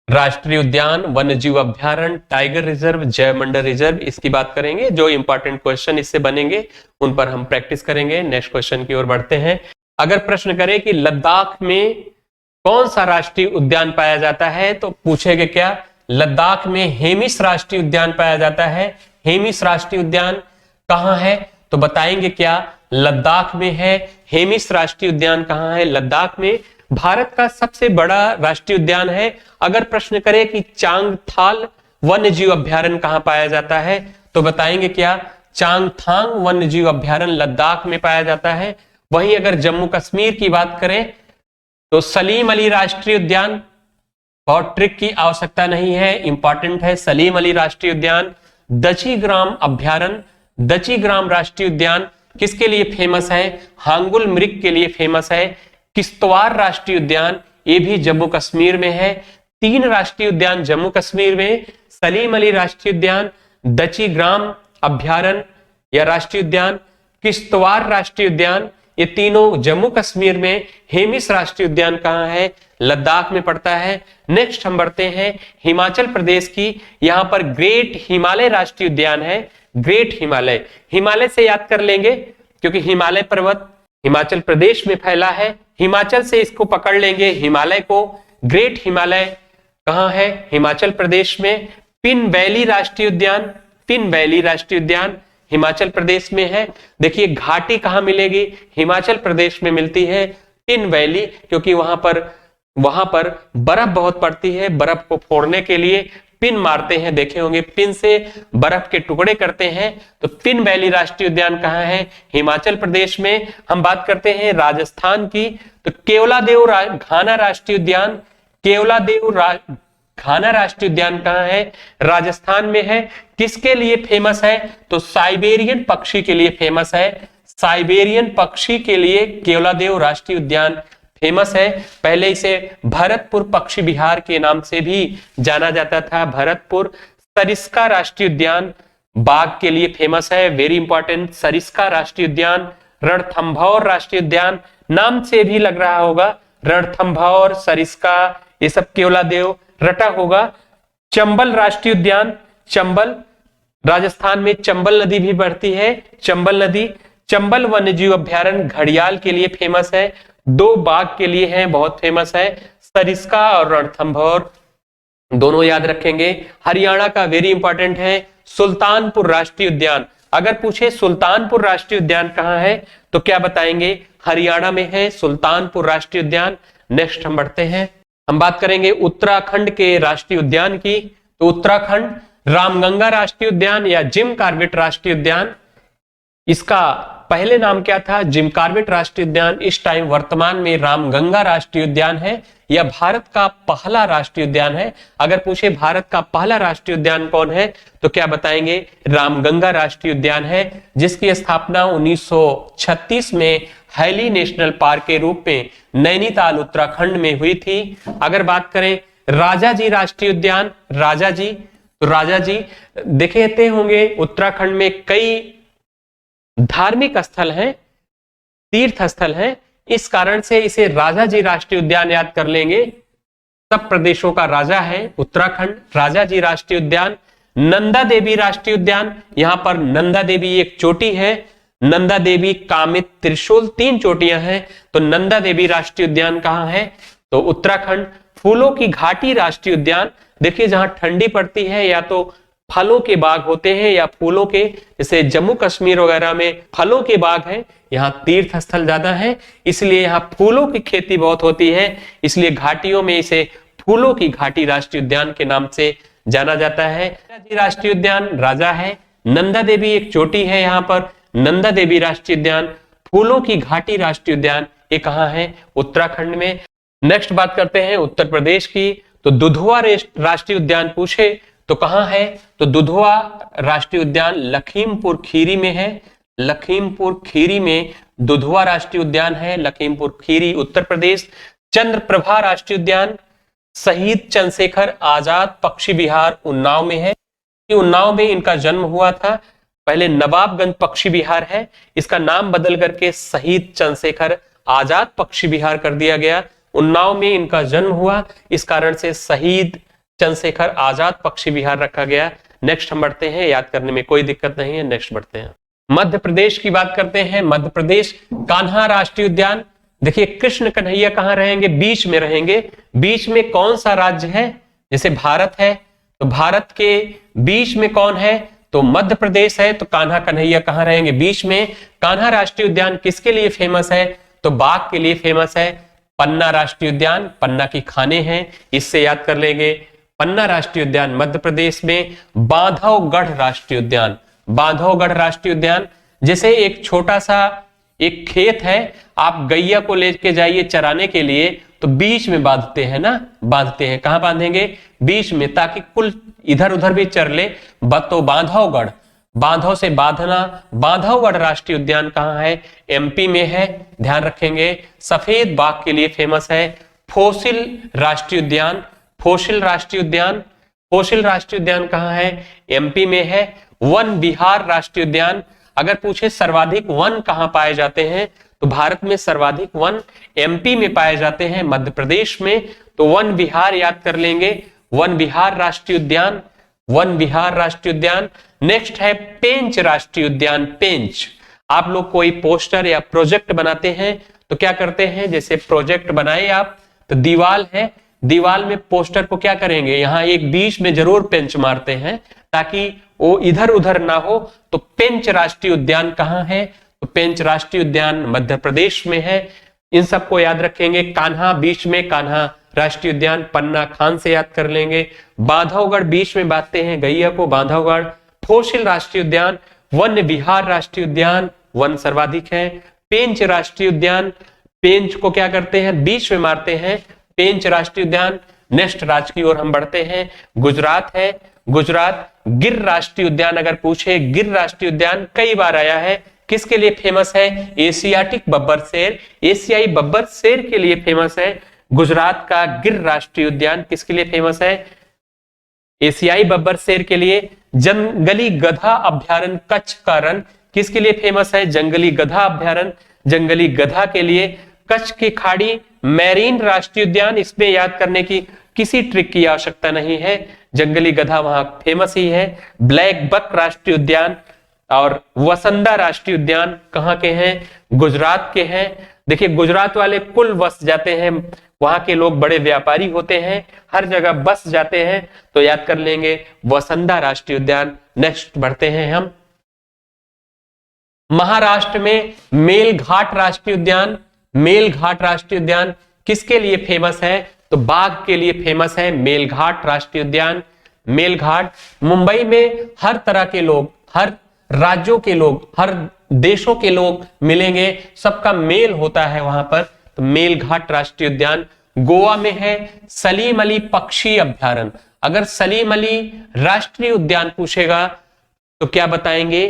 राष्ट्रीय उद्यान, वन्य जीव अभ्यारण्य, टाइगर रिजर्व, जैव मंडल रिजर्व, इसकी बात करेंगे। जो इंपॉर्टेंट क्वेश्चन इससे बनेंगे उन पर हम प्रैक्टिस करेंगे। नेक्स्ट क्वेश्चन की ओर बढ़ते हैं। अगर प्रश्न करें कि लद्दाख में कौन सा राष्ट्रीय उद्यान पाया जाता है, तो पूछेंगे क्या? लद्दाख में हेमिस राष्ट्रीय उद्यान पाया जाता है। हेमिस राष्ट्रीय उद्यान कहां है? तो बताएंगे क्या? लद्दाख में है। हेमिस राष्ट्रीय उद्यान कहां है? लद्दाख में। भारत का सबसे बड़ा राष्ट्रीय उद्यान है। अगर प्रश्न करें कि चांगथाल वन्य जीव अभ्यारण्य कहां पाया जाता है, तो बताएंगे क्या? चांगथांग वन्य जीव अभ्यारण्य लद्दाख में पाया जाता है। वहीं अगर जम्मू कश्मीर की बात करें तो सलीम अली राष्ट्रीय उद्यान, बहुत ट्रिक की आवश्यकता नहीं है, इंपॉर्टेंट है। सलीम अली राष्ट्रीय उद्यान। दचीग्राम अभ्यारण्य, दचीग्राम राष्ट्रीय उद्यान किसके लिए फेमस है? हांगुल मृग के लिए फेमस है। किश्तवाड़ राष्ट्रीय उद्यान, ये भी जम्मू कश्मीर में है। 3 राष्ट्रीय उद्यान जम्मू कश्मीर में, सलीम अली राष्ट्रीय उद्यान, दचीग्राम अभ्यारण्य या राष्ट्रीय उद्यान, किश्तवाड़ राष्ट्रीय उद्यान, ये तीनों जम्मू कश्मीर में। हेमिस राष्ट्रीय उद्यान कहां है? लद्दाख में पड़ता है। नेक्स्ट हम बढ़ते हैं हिमाचल प्रदेश की। यहां पर ग्रेट हिमालय राष्ट्रीय उद्यान है। ग्रेट हिमालय, हिमालय से याद कर लेंगे क्योंकि हिमालय पर्वत हिमाचल प्रदेश में फैला है। हिमाचल से इसको पकड़ लेंगे हिमालय को। ग्रेट हिमालय कहां है? हिमाचल प्रदेश में। पिन वैली राष्ट्रीय उद्यान, पिन वैली राष्ट्रीय उद्यान हिमाचल प्रदेश में है। देखिए घाटी कहां मिलेगी? हिमाचल प्रदेश में मिलती है पिन वैली, क्योंकि वहां पर बर्फ बहुत पड़ती है। बर्फ को फोड़ने के लिए पिन मारते हैं, देखे होंगे, पिन से बर्फ के टुकड़े करते हैं। तो पिन वैली राष्ट्रीय उद्यान कहां है? हिमाचल प्रदेश में। हम बात करते हैं राजस्थान की, तो केवलादेव घाना राष्ट्रीय उद्यान, केवलादेव घाना राष्ट्रीय उद्यान कहां है? राजस्थान में है। किसके लिए फेमस है? तो साइबेरियन पक्षी के लिए फेमस है। साइबेरियन पक्षी के लिए केवलादेव राष्ट्रीय उद्यान फेमस है। पहले इसे भरतपुर पक्षी विहार के नाम से भी जाना जाता था। भरतपुर। सरिस्का राष्ट्रीय उद्यान बाघ के लिए फेमस है, वेरी इंपॉर्टेंट। सरिस्का राष्ट्रीय उद्यान। रणथंभौर राष्ट्रीय उद्यान, नाम से भी लग रहा होगा, रणथंभौर, सरिस्का, ये सब केवलादेव रटा होगा। चंबल राष्ट्रीय उद्यान, चंबल, राजस्थान में चंबल नदी भी बहती है। चंबल नदी। चंबल वन्यजीव अभ्यारण्य घड़ियाल के लिए फेमस है। 2 बाघ के लिए है, बहुत फेमस है, सरिस्का और रणथंभौर, दोनों याद रखेंगे। हरियाणा का वेरी इंपॉर्टेंट है सुल्तानपुर राष्ट्रीय उद्यान। अगर पूछे सुल्तानपुर राष्ट्रीय उद्यान कहां है, तो क्या बताएंगे? हरियाणा में है सुल्तानपुर राष्ट्रीय उद्यान। नेक्स्ट हम बढ़ते हैं, हम बात करेंगे उत्तराखंड के राष्ट्रीय उद्यान की। तो उत्तराखंड रामगंगा राष्ट्रीय उद्यान या जिम कॉर्बेट राष्ट्रीय उद्यान, इसका पहले नाम क्या था? जिम कॉर्बेट राष्ट्रीय उद्यान। इस टाइम वर्तमान में रामगंगा राष्ट्रीय उद्यान है। यह भारत का पहला राष्ट्रीय उद्यान है। अगर पूछे भारत का पहला राष्ट्रीय उद्यान कौन है, तो क्या बताएंगे? रामगंगा राष्ट्रीय उद्यान है, जिसकी स्थापना 1936 में हैली नेशनल पार्क के रूप में नैनीताल उत्तराखंड में हुई थी। अगर बात करें राजाजी राष्ट्रीय उद्यान, राजाजी, तो राजाजी देखे होंगे उत्तराखंड में कई धार्मिक स्थल हैं, तीर्थ स्थल हैं, इस कारण से इसे राजाजी राष्ट्रीय उद्यान याद कर लेंगे। सब प्रदेशों का राजा है उत्तराखंड। राजाजी राष्ट्रीय उद्यान। नंदा देवी राष्ट्रीय उद्यान, यहां पर नंदा देवी एक चोटी है, नंदा देवी, कामित, त्रिशूल, 3 चोटियां हैं। तो नंदा देवी राष्ट्रीय उद्यान कहां है? तो उत्तराखंड। फूलों की घाटी राष्ट्रीय उद्यान, देखिए जहां ठंडी पड़ती है या तो फलों के बाग होते हैं या फूलों के, जैसे जम्मू कश्मीर वगैरह में फलों के बाग हैं, यहाँ तीर्थ स्थल ज्यादा है, इसलिए यहाँ फूलों की खेती बहुत होती है, इसलिए घाटियों में इसे फूलों की घाटी राष्ट्रीय उद्यान के नाम से जाना जाता है। राष्ट्रीय उद्यान राजा है। नंदा देवी एक चोटी है, यहाँ पर नंदा देवी राष्ट्रीय उद्यान। फूलों की घाटी राष्ट्रीय उद्यान ये कहाँ है? उत्तराखंड में। नेक्स्ट बात करते हैं उत्तर प्रदेश की, तो दुधवा राष्ट्रीय उद्यान पूछे तो कहां है? तो दुधवा राष्ट्रीय उद्यान लखीमपुर खीरी में है। लखीमपुर खीरी में दुधवा राष्ट्रीय उद्यान है, लखीमपुर खीरी उत्तर प्रदेश। चंद्रप्रभा राष्ट्रीय उद्यान शहीद चंद्रशेखर आजाद पक्षी विहार उन्नाव में है। उन्नाव में इनका जन्म हुआ था, पहले नवाबगंज पक्षी विहार है, इसका नाम बदल करके शहीद चंद्रशेखर आजाद पक्षी विहार कर दिया गया। उन्नाव में इनका जन्म हुआ, इस कारण से शहीद चंद्रशेखर आजाद पक्षी विहार रखा गया। नेक्स्ट हम बढ़ते हैं, याद करने में कोई दिक्कत नहीं है। नेक्स्ट बढ़ते हैं, मध्य प्रदेश की बात करते हैं। मध्य प्रदेश कान्हा राष्ट्रीय उद्यान। देखिए कृष्ण कन्हैया कहां रहेंगे? बीच में रहेंगे। बीच में कौन सा राज्य है? जैसे भारत है तो भारत के बीच में कौन है? तो मध्य प्रदेश है, तो कान्हा कन्हैया कहां रहेंगे? बीच में। कान्हा राष्ट्रीय उद्यान किसके लिए फेमस है? तो बाघ के लिए फेमस है। पन्ना राष्ट्रीय उद्यान, पन्ना की खाने हैं, इससे याद कर लेंगे। पन्ना राष्ट्रीय उद्यान मध्य प्रदेश में। बांधवगढ़ राष्ट्रीय उद्यान, बांधवगढ़ राष्ट्रीय उद्यान, जैसे एक छोटा सा एक खेत है, आप गैया को लेके जाइए चराने के लिए तो बीच में बांधते हैं ना, बांधते हैं। कहां बांधेंगे? बीच में, ताकि कुल इधर उधर भी चर ले। तो बांधवगढ़, बांधव से बांधना, बांधवगढ़ राष्ट्रीय उद्यान कहां है? एमपी में है, ध्यान रखेंगे। सफेद बाघ के लिए फेमस है। फोसिल राष्ट्रीय उद्यान, फोसिल राष्ट्रीय उद्यान, फोसिल राष्ट्रीय उद्यान कहां है? एमपी में है। वन विहार राष्ट्रीय उद्यान, अगर पूछे सर्वाधिक वन कहां पाए जाते हैं तो भारत में सर्वाधिक वन एमपी में पाए जाते हैं, मध्य प्रदेश में, तो वन विहार याद कर लेंगे। वन विहार राष्ट्रीय उद्यान, वन विहार राष्ट्रीय उद्यान। नेक्स्ट है पेंच राष्ट्रीय उद्यान। पेंच, आप लोग कोई पोस्टर या प्रोजेक्ट बनाते हैं तो क्या करते हैं? जैसे प्रोजेक्ट बनाए आप, तो दीवाल है, दीवाल में पोस्टर को क्या करेंगे? यहां एक बीच में जरूर पेंच मारते हैं ताकि वो इधर उधर ना हो। तो पेंच राष्ट्रीय उद्यान कहां है? तो पेंच राष्ट्रीय उद्यान मध्य प्रदेश में है। इन सबको याद रखेंगे। कान्हा बीच में, कान्हा राष्ट्रीय उद्यान, पन्ना खान से याद कर लेंगे। बांधवगढ़ बीच में बांधते हैं गैया को, बांधवगढ़। फोसिल राष्ट्रीय उद्यान, वन विहार राष्ट्रीय उद्यान, वन सर्वाधिक है। पेंच राष्ट्रीय उद्यान, पेंच को क्या करते हैं? बीच में मारते हैं, पेंच राष्ट्रीय उद्यान। नेक्स्ट राज्य की ओर हम बढ़ते हैं, गुजरात है। गुजरात गिर राष्ट्रीय उद्यान, अगर पूछे गिर राष्ट्रीय उद्यान कई बार आया है, किसके लिए फेमस है? एशियाटिक बब्बर शेर, एशियाई बब्बर शेर के लिए फेमस है। गुजरात का गिर राष्ट्रीय उद्यान किसके लिए फेमस है? एशियाई बब्बर शेर के लिए। जंगली गधा अभ्यारण्य कच्छ का रण किसके लिए फेमस है? जंगली गधा अभ्यारण्य, जंगली गधा के लिए। कच्छ की खाड़ी मैरीन राष्ट्रीय उद्यान, इसमें याद करने की किसी ट्रिक की आवश्यकता नहीं है, जंगली गधा वहां फेमस ही है। ब्लैक बक राष्ट्रीय उद्यान और वसंदा राष्ट्रीय उद्यान कहां के हैं? गुजरात के हैं। देखिए गुजरात वाले कुल बस जाते हैं, वहां के लोग बड़े व्यापारी होते हैं, हर जगह बस जाते हैं, तो याद कर लेंगे वसंदा राष्ट्रीय उद्यान। नेक्स्ट बढ़ते हैं हम, महाराष्ट्र में मेलघाट राष्ट्रीय उद्यान। मेलघाट राष्ट्रीय उद्यान किसके लिए फेमस है? तो बाघ के लिए फेमस है मेलघाट राष्ट्रीय उद्यान। मेलघाट, मुंबई में हर तरह के लोग, हर राज्यों के लोग, हर देशों के लोग मिलेंगे, सबका मेल होता है वहां पर, तो मेलघाट राष्ट्रीय उद्यान। गोवा में है सलीम अली पक्षी अभ्यारण्य, अगर सलीम अली राष्ट्रीय उद्यान पूछेगा तो क्या बताएंगे?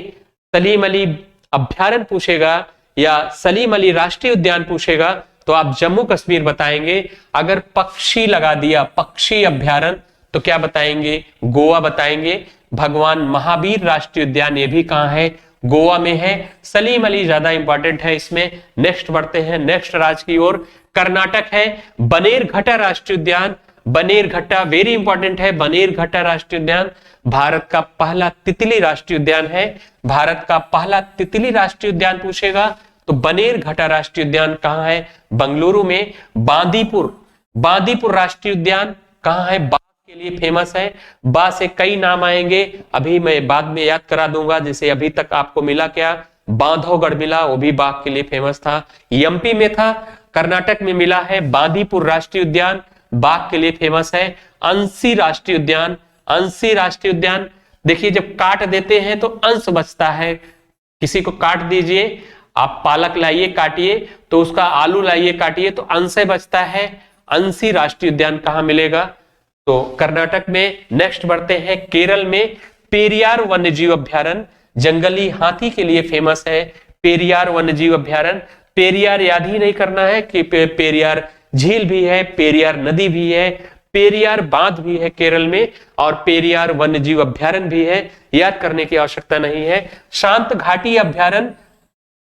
सलीम अली अभ्यारण्य पूछेगा या सलीम अली राष्ट्रीय उद्यान पूछेगा तो आप जम्मू कश्मीर बताएंगे। अगर पक्षी लगा दिया, पक्षी अभ्यारण्य, तो क्या बताएंगे? गोवा बताएंगे। भगवान महावीर राष्ट्रीय उद्यान, ये भी कहां है? गोवा में है। सलीम अली ज्यादा इंपॉर्टेंट है इसमें। नेक्स्ट बढ़ते हैं, नेक्स्ट राज्य की ओर, कर्नाटक है बनेरघट्टा राष्ट्रीय उद्यान। बनेरघट्टा वेरी इंपॉर्टेंट है, बनेरघट्टा राष्ट्रीय उद्यान भारत का पहला तितली राष्ट्रीय उद्यान है। भारत का पहला तितली राष्ट्रीय उद्यान पूछेगा तो बनेरघट्टा राष्ट्रीय उद्यान कहां है? बंगलुरु में। बांदीपुर, बांदीपुर राष्ट्रीय उद्यान कहां है? बाघ के लिए फेमस है। बा से कई नाम आएंगे, अभी मैं बाद में याद करा दूंगा। जैसे अभी तक आपको मिला क्या, बांधवगढ़ मिला, वो भी बाघ के लिए फेमस था। एमपी में था। कर्नाटक में मिला है बांदीपुर राष्ट्रीय उद्यान, बाघ के लिए फेमस है। अंशी राष्ट्रीय उद्यान, अंशी राष्ट्रीय उद्यान, देखिए जब काट देते हैं तो अंश बचता है। किसी को काट दीजिए, आप पालक लाइए काटिए, तो उसका आलू लाइए काटिए, तो अंश बचता है। अंशी राष्ट्रीय उद्यान कहां मिलेगा, तो कर्नाटक में। नेक्स्ट बढ़ते हैं, केरल में पेरियार वन्यजीव अभ्यारण्य जंगली हाथी के लिए फेमस है। पेरियार वन्यजीव अभ्यारण्य, पेरियार याद ही नहीं करना है कि पेरियार झील भी है, पेरियार नदी भी है, पेरियार बांध भी है केरल में, और पेरियार वन्यजीव अभ्यारण्य भी है, याद करने की आवश्यकता नहीं है। शांत घाटी अभ्यारण्य,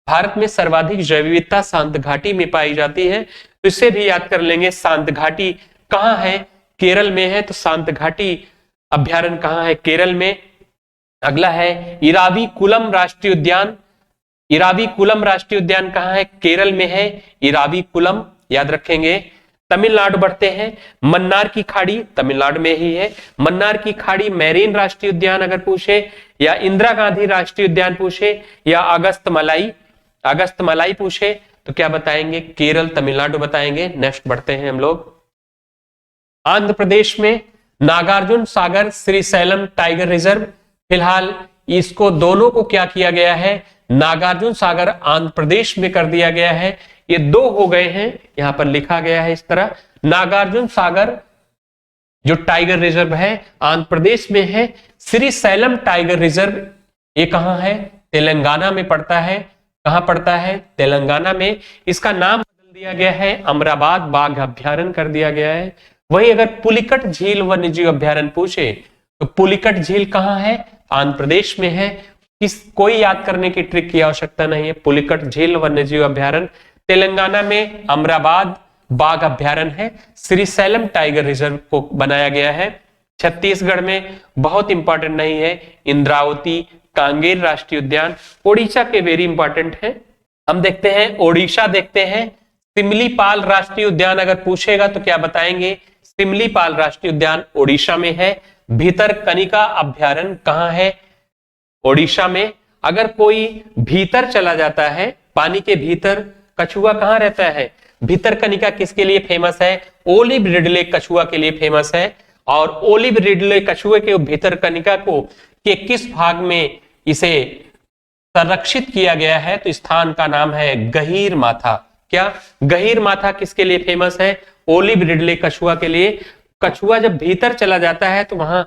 भारत में सर्वाधिक जैव विविधता शांत घाटी में पाई जाती है, तो इसे भी याद कर लेंगे। शांत घाटी कहां है, केरल में है, तो शांत घाटी अभ्यारण्य कहां है, केरल में। अगला है इराविकुलम राष्ट्रीय उद्यान, इराविकुलम राष्ट्रीय उद्यान कहां है, केरल में है इराविकुलम, याद रखेंगे। तमिलनाडु बढ़ते हैं, मन्नार की खाड़ी तमिलनाडु में ही है। मन्नार की खाड़ी मैरीन राष्ट्रीय उद्यान अगर पूछे, या इंदिरा गांधी राष्ट्रीय उद्यान पूछे, या अगस्त मलाई पूछे, तो क्या बताएंगे, केरल तमिलनाडु बताएंगे। नेक्स्ट बढ़ते हैं हम लोग, आंध्र प्रदेश में नागार्जुन सागर श्रीशैलम टाइगर रिजर्व, फिलहाल इसको दोनों को क्या किया गया है, नागार्जुन सागर आंध्र प्रदेश में कर दिया गया है। ये दो हो गए हैं, यहां पर लिखा गया है इस तरह। नागार्जुन सागर जो टाइगर रिजर्व है आंध्र प्रदेश में है। श्रीशैलम टाइगर रिजर्व ये कहां है, तेलंगाना में पड़ता है। कहां पड़ता है, तेलंगाना में। इसका नाम बदल दिया गया है, अमराबाद बाघ अभ्यारण्य कर दिया गया है। वही अगर पुलिकट झील वन्यजीव अभ्यारण्य पूछे, तो पुलिकट झील कहां है, आंध्र प्रदेश में है। कोई याद करने की ट्रिक की आवश्यकता नहीं है। पुलिकट झील वन्यजीव अभ्यारण्य तेलंगाना में अमराबाद बाघ अभ्यारण्य है। श्रीशैलम टाइगर रिजर्व को बनाया गया है। छत्तीसगढ़ में बहुत इंपॉर्टेंट नहीं है, इंद्रावती कांगेर राष्ट्रीय उद्यान, ओडिशा के वेरी इंपॉर्टेंट है। हम देखते हैं ओडिशा, देखते हैं सिमलीपाल राष्ट्रीय उद्यान अगर पूछेगा तो क्या बताएंगे, सिमलीपाल राष्ट्रीय उद्यान ओडिशा में है। भीतरकनिका अभ्यारण्य कहां है, ओडिशा में। अगर कोई भीतर चला जाता है, पानी के भीतर, कछुआ कहां रहता है, भीतरकनिका किसके लिए फेमस है, ओलिव रिडले कछुआ के लिए फेमस है। और ओलिव रिडले कछुए के भीतरकनिका को के किस भाग में इसे संरक्षित किया गया है, तो स्थान का नाम है गहीर माथा। क्या गहीर माथा किसके लिए फेमस है, ओलिव रिडले कछुआ के लिए। कछुआ जब भीतर चला जाता है तो वहां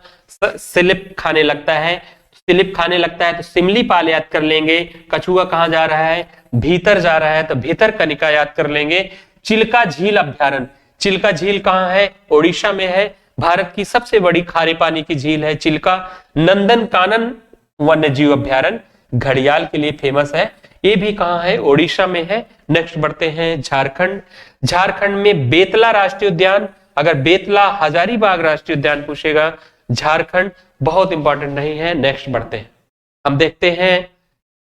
स्लिप खाने लगता है, स्लिप खाने लगता है तो सिमलीपाल याद कर लेंगे। कछुआ कहां जा रहा है, भीतर जा रहा है, तो भीतरकनिका याद कर लेंगे। चिल्का झील अभ्यारण्य, चिल्का झील कहां है, ओडिशा में है। भारत की सबसे बड़ी खारे पानी की झील है चिल्का। नंदनकानन वन्यजीव अभ्यारण्य घड़ियाल के लिए फेमस है, ये भी कहां है, ओडिशा में है। नेक्स्ट बढ़ते हैं झारखंड, झारखंड में बेतला राष्ट्रीय उद्यान, अगर बेतला हजारीबाग राष्ट्रीय उद्यान पूछेगा, झारखंड बहुत इंपॉर्टेंट नहीं है। नेक्स्ट बढ़ते हैं, हम देखते हैं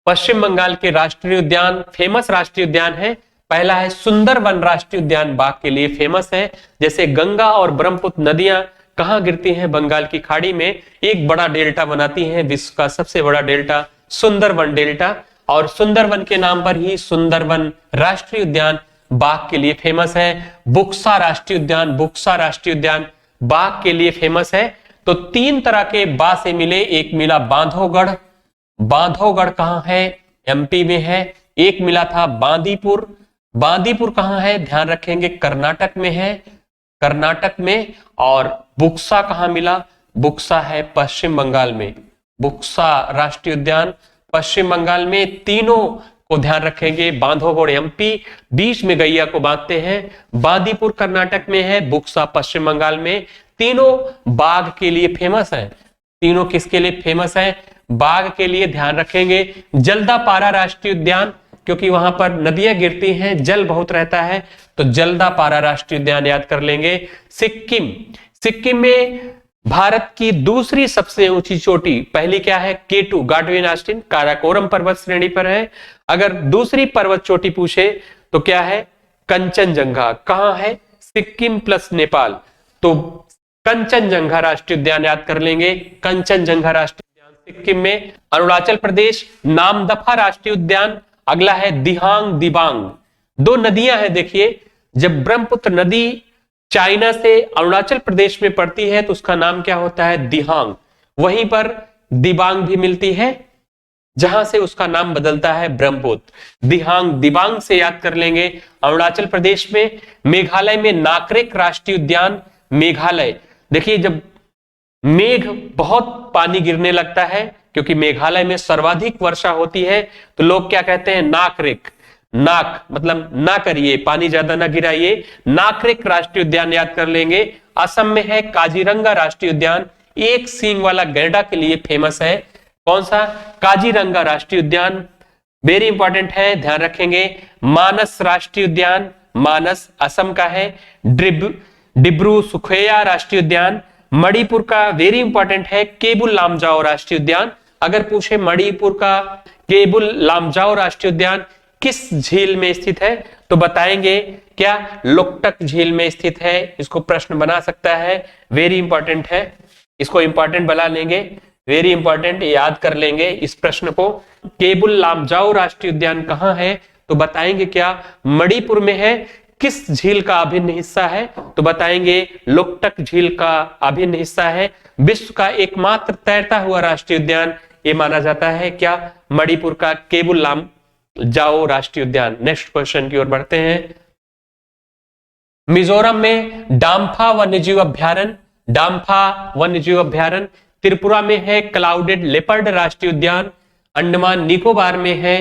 पश्चिम बंगाल के राष्ट्रीय उद्यान, फेमस राष्ट्रीय उद्यान है। पहला है सुंदरवन राष्ट्रीय उद्यान, बाघ के लिए फेमस है। जैसे गंगा और ब्रह्मपुत्र नदियां कहां गिरती हैं, बंगाल की खाड़ी में, एक बड़ा डेल्टा बनाती हैं, विश्व का सबसे बड़ा डेल्टा सुंदरवन डेल्टा। और सुंदरवन के नाम पर ही सुंदरवन राष्ट्रीय उद्यान बाघ के लिए फेमस है। बुक्सा राष्ट्रीय उद्यान, बुक्सा राष्ट्रीय उद्यान बाघ के लिए फेमस है। तो तीन तरह के बा से मिले, एक मिला बांधवगढ़, बांधवगढ़ कहां है, एमपी में है। एक मिला था बांदीपुर, बांदीपुर कहां है, ध्यान रखेंगे कर्नाटक में है, कर्नाटक में। और बुक्सा कहां मिला, बुक्सा है पश्चिम बंगाल में, बुक्सा राष्ट्रीय उद्यान पश्चिम बंगाल में। तीनों को ध्यान रखेंगे, बांधवगढ़ एमपी, बीच में गैया को बांधते हैं। बांदीपुर कर्नाटक में है, बुक्सा पश्चिम बंगाल में। तीनों बाघ के लिए फेमस है। तीनों किसके लिए फेमस है, बाघ के लिए। ध्यान रखेंगे जल्दापारा राष्ट्रीय उद्यान, क्योंकि वहां पर नदियां गिरती हैं, जल बहुत रहता है, तो जल्दापारा राष्ट्रीय उद्यान याद कर लेंगे। सिक्किम, सिक्किम में भारत की दूसरी सबसे ऊंची चोटी, पहली क्या है, K2 गाडविन ऑस्टिन काराकोरम पर्वत श्रेणी पर है। अगर दूसरी पर्वत चोटी पूछे तो क्या है, कंचनजंगा। कहां है, सिक्किम प्लस नेपाल। तो कंचनजंगा राष्ट्रीय उद्यान याद कर लेंगे, कंचनजंगा राष्ट्रीय उद्यान सिक्किम में। अरुणाचल प्रदेश नामदफा राष्ट्रीय उद्यान, अगला है दिहांग दिबांग। दो नदियां हैं देखिए, जब ब्रह्मपुत्र नदी चाइना से अरुणाचल प्रदेश में पड़ती है तो उसका नाम क्या होता है, दिहांग। वहीं पर दिबांग भी मिलती है जहां से उसका नाम बदलता है ब्रह्मपुत्र। दिहांग दिबांग से याद कर लेंगे। अरुणाचल प्रदेश में, मेघालय में नाकरेक राष्ट्रीय उद्यान, मेघालय। देखिए जब मेघ बहुत पानी गिरने लगता है, क्योंकि मेघालय में सर्वाधिक वर्षा होती है, तो लोग क्या कहते हैं, नाकरेक, नाक मतलब ना करिए, पानी ज्यादा ना गिराइए, नाकरेक राष्ट्रीय उद्यान याद कर लेंगे। असम में है काजीरंगा राष्ट्रीय उद्यान, एक सींग वाला गैंडा के लिए फेमस है। कौन सा, काजीरंगा राष्ट्रीय उद्यान, वेरी इंपॉर्टेंट है, ध्यान रखेंगे। मानस राष्ट्रीय उद्यान, मानस असम का है। डिब्रू सुखोया राष्ट्रीय उद्यान मणिपुर का, वेरी इंपॉर्टेंट है। केबुल लामजाओ राष्ट्रीय उद्यान, अगर पूछे मणिपुर का केबुल लामजाओ राष्ट्रीय उद्यान किस झील में स्थित है, तो बताएंगे क्या, लोकटक झील में स्थित है। इसको प्रश्न बना सकता है, वेरी इंपॉर्टेंट है, इसको इंपॉर्टेंट बना लेंगे, वेरी इंपॉर्टेंट, याद कर लेंगे इस प्रश्न को। केबुल लामजाओ राष्ट्रीय उद्यान कहां है, तो बताएंगे क्या, मणिपुर में है। किस झील का अभिन्न हिस्सा है, तो बताएंगे लोकटक झील का अभिन्न हिस्सा है। विश्व का एकमात्र तैरता हुआ राष्ट्रीय उद्यान ये माना जाता है क्या, मणिपुर का केबुल लामजाओ राष्ट्रीय उद्यान। नेक्स्ट क्वेश्चन की ओर बढ़ते हैं। मिजोरम में डाम्फा वन्यजीव अभ्यारण्य, डाम्फा वन्यजीव अभ्यारण्य। त्रिपुरा में है क्लाउडेड लेपर्ड राष्ट्रीय उद्यान। अंडमान निकोबार में है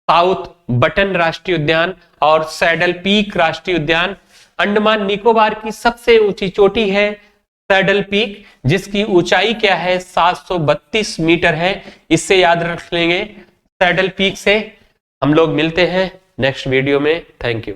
साउथ बटन राष्ट्रीय उद्यान और सैडल पीक राष्ट्रीय उद्यान। अंडमान निकोबार की सबसे ऊंची चोटी है सैडल पीक, जिसकी ऊंचाई क्या है, 732 मीटर है। इससे याद रख लेंगे, सैडल पीक से। हम लोग मिलते हैं नेक्स्ट वीडियो में, थैंक यू।